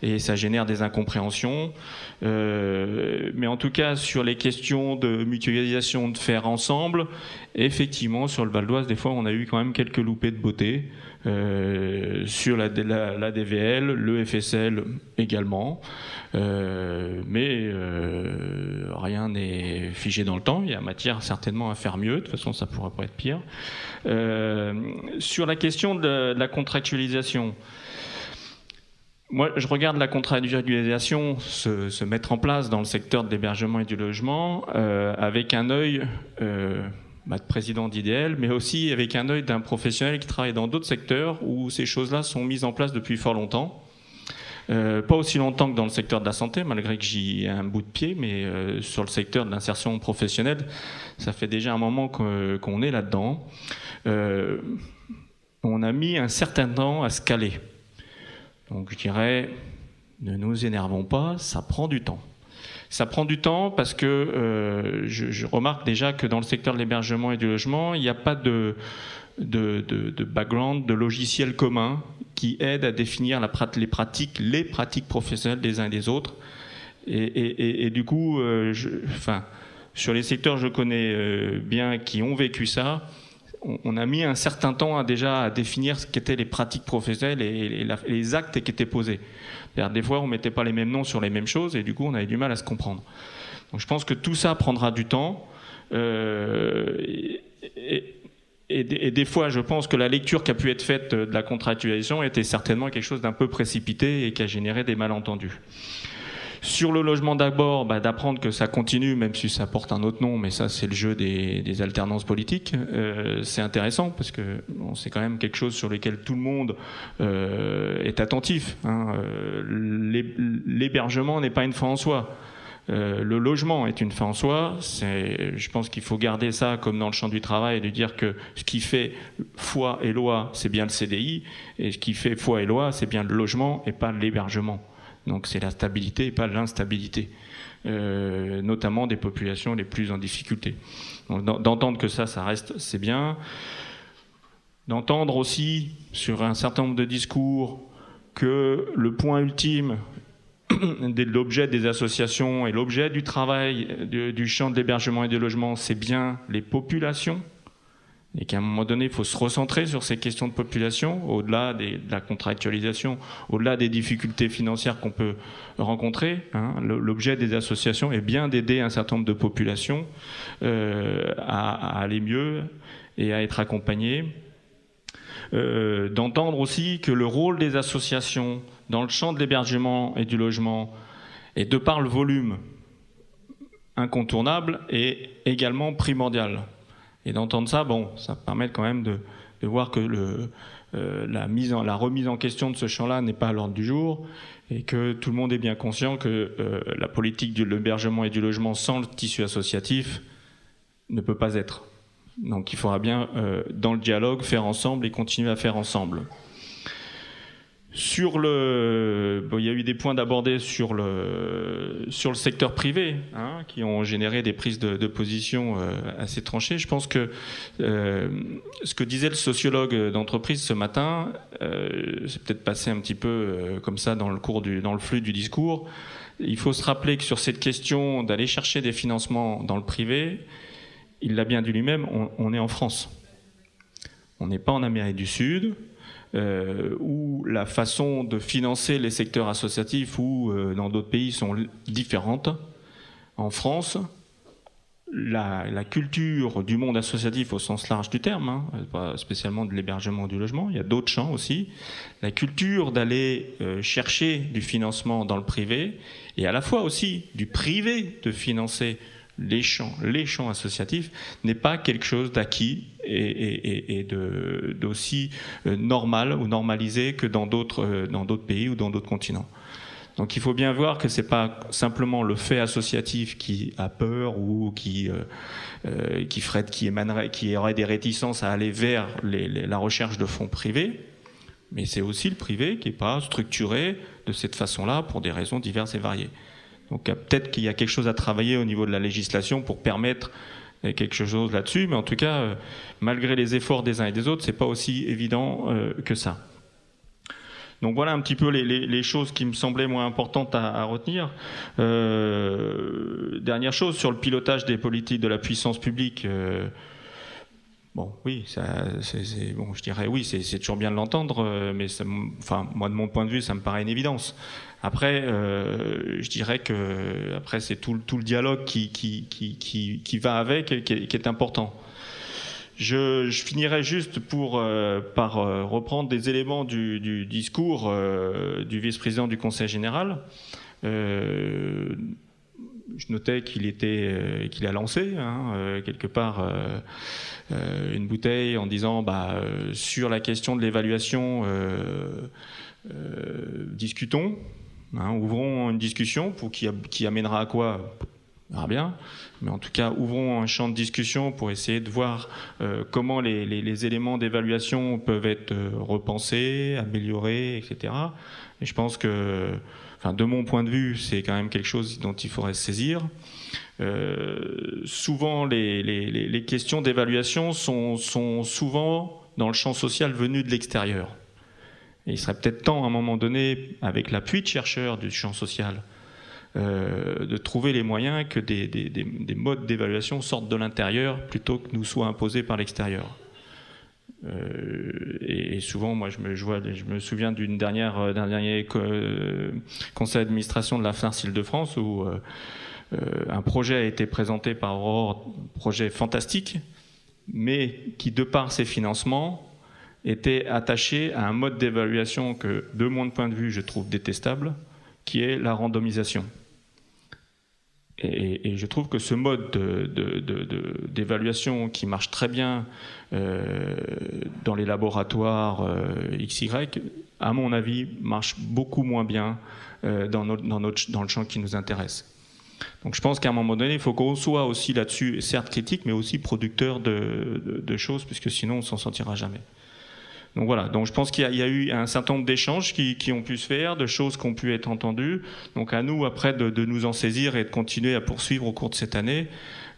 [SPEAKER 12] Et ça génère des incompréhensions. Mais en tout cas, sur les questions de mutualisation, de faire ensemble, effectivement, sur le Val d'Oise, des fois, on a eu quand même quelques loupés de beauté. Sur la DVL, le FSL également. Mais rien n'est figé dans le temps. Il y a matière certainement à faire mieux. De toute façon, ça pourrait pas être pire. Sur la question de la contractualisation, moi, je regarde la contractualisation se mettre en place dans le secteur de l'hébergement et du logement avec un œil de président d'IDL, mais aussi avec un œil d'un professionnel qui travaille dans d'autres secteurs où ces choses-là sont mises en place depuis fort longtemps. Pas aussi longtemps que dans le secteur de la santé, malgré que j'y ai un bout de pied, mais sur le secteur de l'insertion professionnelle, ça fait déjà un moment qu'on est là-dedans. On a mis un certain temps à se caler. Donc je dirais, ne nous énervons pas, ça prend du temps. Ça prend du temps parce que je remarque déjà que dans le secteur de l'hébergement et du logement, il n'y a pas de background, de logiciel commun qui aide à définir les pratiques professionnelles des uns et des autres. Et du coup, sur les secteurs que je connais bien qui ont vécu ça, on a mis un certain temps déjà à définir ce qu'étaient les pratiques professionnelles et les actes qui étaient posés. C'est-à-dire, des fois, on ne mettait pas les mêmes noms sur les mêmes choses et du coup, on avait du mal à se comprendre. Donc, je pense que tout ça prendra du temps. Et des fois, je pense que la lecture qui a pu être faite de la contractualisation était certainement quelque chose d'un peu précipité et qui a généré des malentendus. Sur le logement d'abord, d'apprendre que ça continue, même si ça porte un autre nom, mais ça c'est le jeu des alternances politiques. C'est intéressant parce que c'est quand même quelque chose sur lequel tout le monde est attentif. L'hébergement n'est pas une fin en soi. Le logement est une fin en soi. Je pense qu'il faut garder ça comme dans le champ du travail et de dire que ce qui fait foi et loi, c'est bien le CDI, et ce qui fait foi et loi, c'est bien le logement et pas l'hébergement. Donc c'est la stabilité et pas l'instabilité, notamment des populations les plus en difficulté. Donc, d'entendre que ça reste, c'est bien. D'entendre aussi sur un certain nombre de discours que le point ultime de l'objet des associations et l'objet du travail du champ de l'hébergement et du logement, c'est bien les populations. Et qu'à un moment donné, il faut se recentrer sur ces questions de population, au-delà de la contractualisation, au-delà des difficultés financières qu'on peut rencontrer. L'objet des associations est bien d'aider un certain nombre de populations à aller mieux et à être accompagnées. D'entendre aussi que le rôle des associations dans le champ de l'hébergement et du logement est, de par le volume incontournable, et également primordial. Et d'entendre ça, ça permet quand même de voir que la remise en question de ce champ-là n'est pas à l'ordre du jour et que tout le monde est bien conscient que la politique de l'hébergement et du logement sans le tissu associatif ne peut pas être. Donc il faudra bien, dans le dialogue, faire ensemble et continuer à faire ensemble. il y a eu des points d'abordés sur le secteur privé, hein, qui ont généré des prises de position assez tranchées. Je pense que ce que disait le sociologue d'entreprise ce matin, c'est peut-être passé un petit peu comme ça dans le flux du discours. Il faut se rappeler que sur cette question d'aller chercher des financements dans le privé, il l'a bien dit lui-même, on est en France. On n'est pas en Amérique du Sud. Où la façon de financer les secteurs associatifs ou dans d'autres pays sont différentes. En France, la culture du monde associatif au sens large du terme, hein, pas spécialement de l'hébergement ou du logement, il y a d'autres champs aussi, la culture d'aller chercher du financement dans le privé et à la fois aussi du privé de financer les champs associatifs n'est pas quelque chose d'acquis et d'aussi normal ou normalisé que dans d'autres pays ou dans d'autres continents. Donc il faut bien voir que c'est pas simplement le fait associatif qui a peur ou qui aurait des réticences à aller vers la recherche de fonds privés, mais c'est aussi le privé qui n'est pas structuré de cette façon-là pour des raisons diverses et variées. Donc peut-être qu'il y a quelque chose à travailler au niveau de la législation pour permettre quelque chose là-dessus, mais en tout cas, malgré les efforts des uns et des autres, c'est pas aussi évident que ça. Donc voilà un petit peu les choses qui me semblaient moins importantes à retenir. Dernière chose, sur le pilotage des politiques de la puissance publique, bon, oui, bon, je dirais oui, c'est toujours bien de l'entendre, mais moi de mon point de vue, ça me paraît une évidence. Après, je dirais que après c'est tout le dialogue qui va avec, qui est important. Je finirai juste par reprendre des éléments du discours du vice-président du Conseil général. Je notais qu'il a lancé quelque part une bouteille en disant sur la question de l'évaluation, discutons, ouvrons une discussion qui amènera à quoi ? On verra bien, mais en tout cas ouvrons un champ de discussion pour essayer de voir comment les éléments d'évaluation peuvent être repensés, améliorés, etc. Et je pense que, de mon point de vue, c'est quand même quelque chose dont il faudrait se saisir. Souvent, les questions d'évaluation sont souvent dans le champ social venu de l'extérieur. Et il serait peut-être temps, à un moment donné, avec l'appui de chercheurs du champ social, de trouver les moyens que des modes d'évaluation sortent de l'intérieur plutôt que nous soient imposés par l'extérieur. Et souvent, moi, je me souviens d'un dernier conseil d'administration de la FNARS Île-de-France où un projet a été présenté par Aurore, projet fantastique, mais qui, de par ses financements, était attaché à un mode d'évaluation que, de mon point de vue, je trouve détestable, qui est la randomisation. Et je trouve que ce mode d'évaluation qui marche très bien dans les laboratoires XY, à mon avis, marche beaucoup moins bien dans le champ qui nous intéresse. Donc je pense qu'à un moment donné, il faut qu'on soit aussi là-dessus, certes critique, mais aussi producteur de choses, puisque sinon on ne s'en sortira jamais. Donc voilà, donc je pense qu'il y a eu un certain nombre d'échanges qui ont pu se faire, de choses qui ont pu être entendues. Donc à nous après de nous en saisir et de continuer à poursuivre au cours de cette année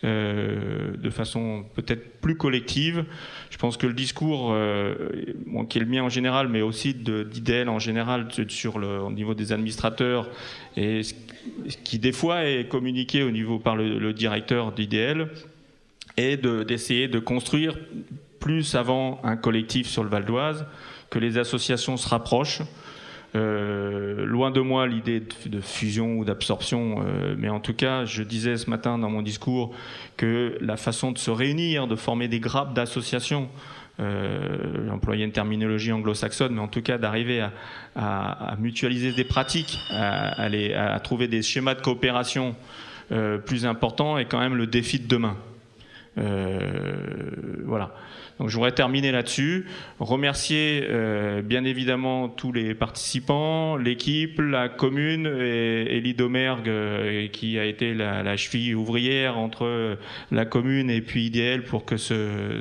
[SPEAKER 12] de façon peut-être plus collective. Je pense que le discours, qui est le mien en général, mais aussi d'IDL en général au niveau des administrateurs, et ce qui des fois est communiqué par le directeur d'IDL, est d'essayer de construire plus avant un collectif sur le Val d'Oise, que les associations se rapprochent. Loin de moi l'idée de fusion ou d'absorption, mais en tout cas, je disais ce matin dans mon discours que la façon de se réunir, de former des grappes d'associations, j'employais une terminologie anglo-saxonne, mais en tout cas d'arriver à mutualiser des pratiques, à trouver des schémas de coopération plus importants est quand même le défi de demain. Voilà. Donc je voudrais terminer là-dessus, remercier bien évidemment tous les participants, l'équipe, la commune et l'IDOMERG qui a été la cheville ouvrière entre la commune et puis IDL pour que ce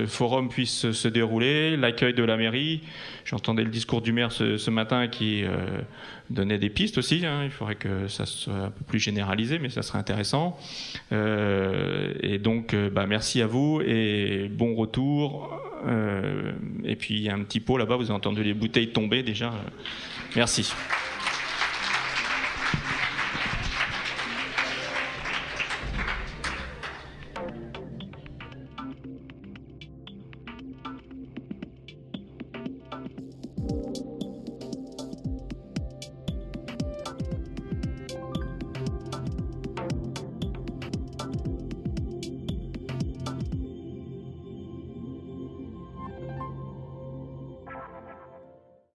[SPEAKER 12] forum puisse se dérouler, l'accueil de la mairie. J'entendais le discours du maire ce matin qui donnait des pistes aussi, hein. Il faudrait que ça soit un peu plus généralisé, mais ça serait intéressant. Et donc, merci à vous et bon retour. Et puis, il y a un petit pot là-bas, vous avez entendu les bouteilles tomber déjà. Merci.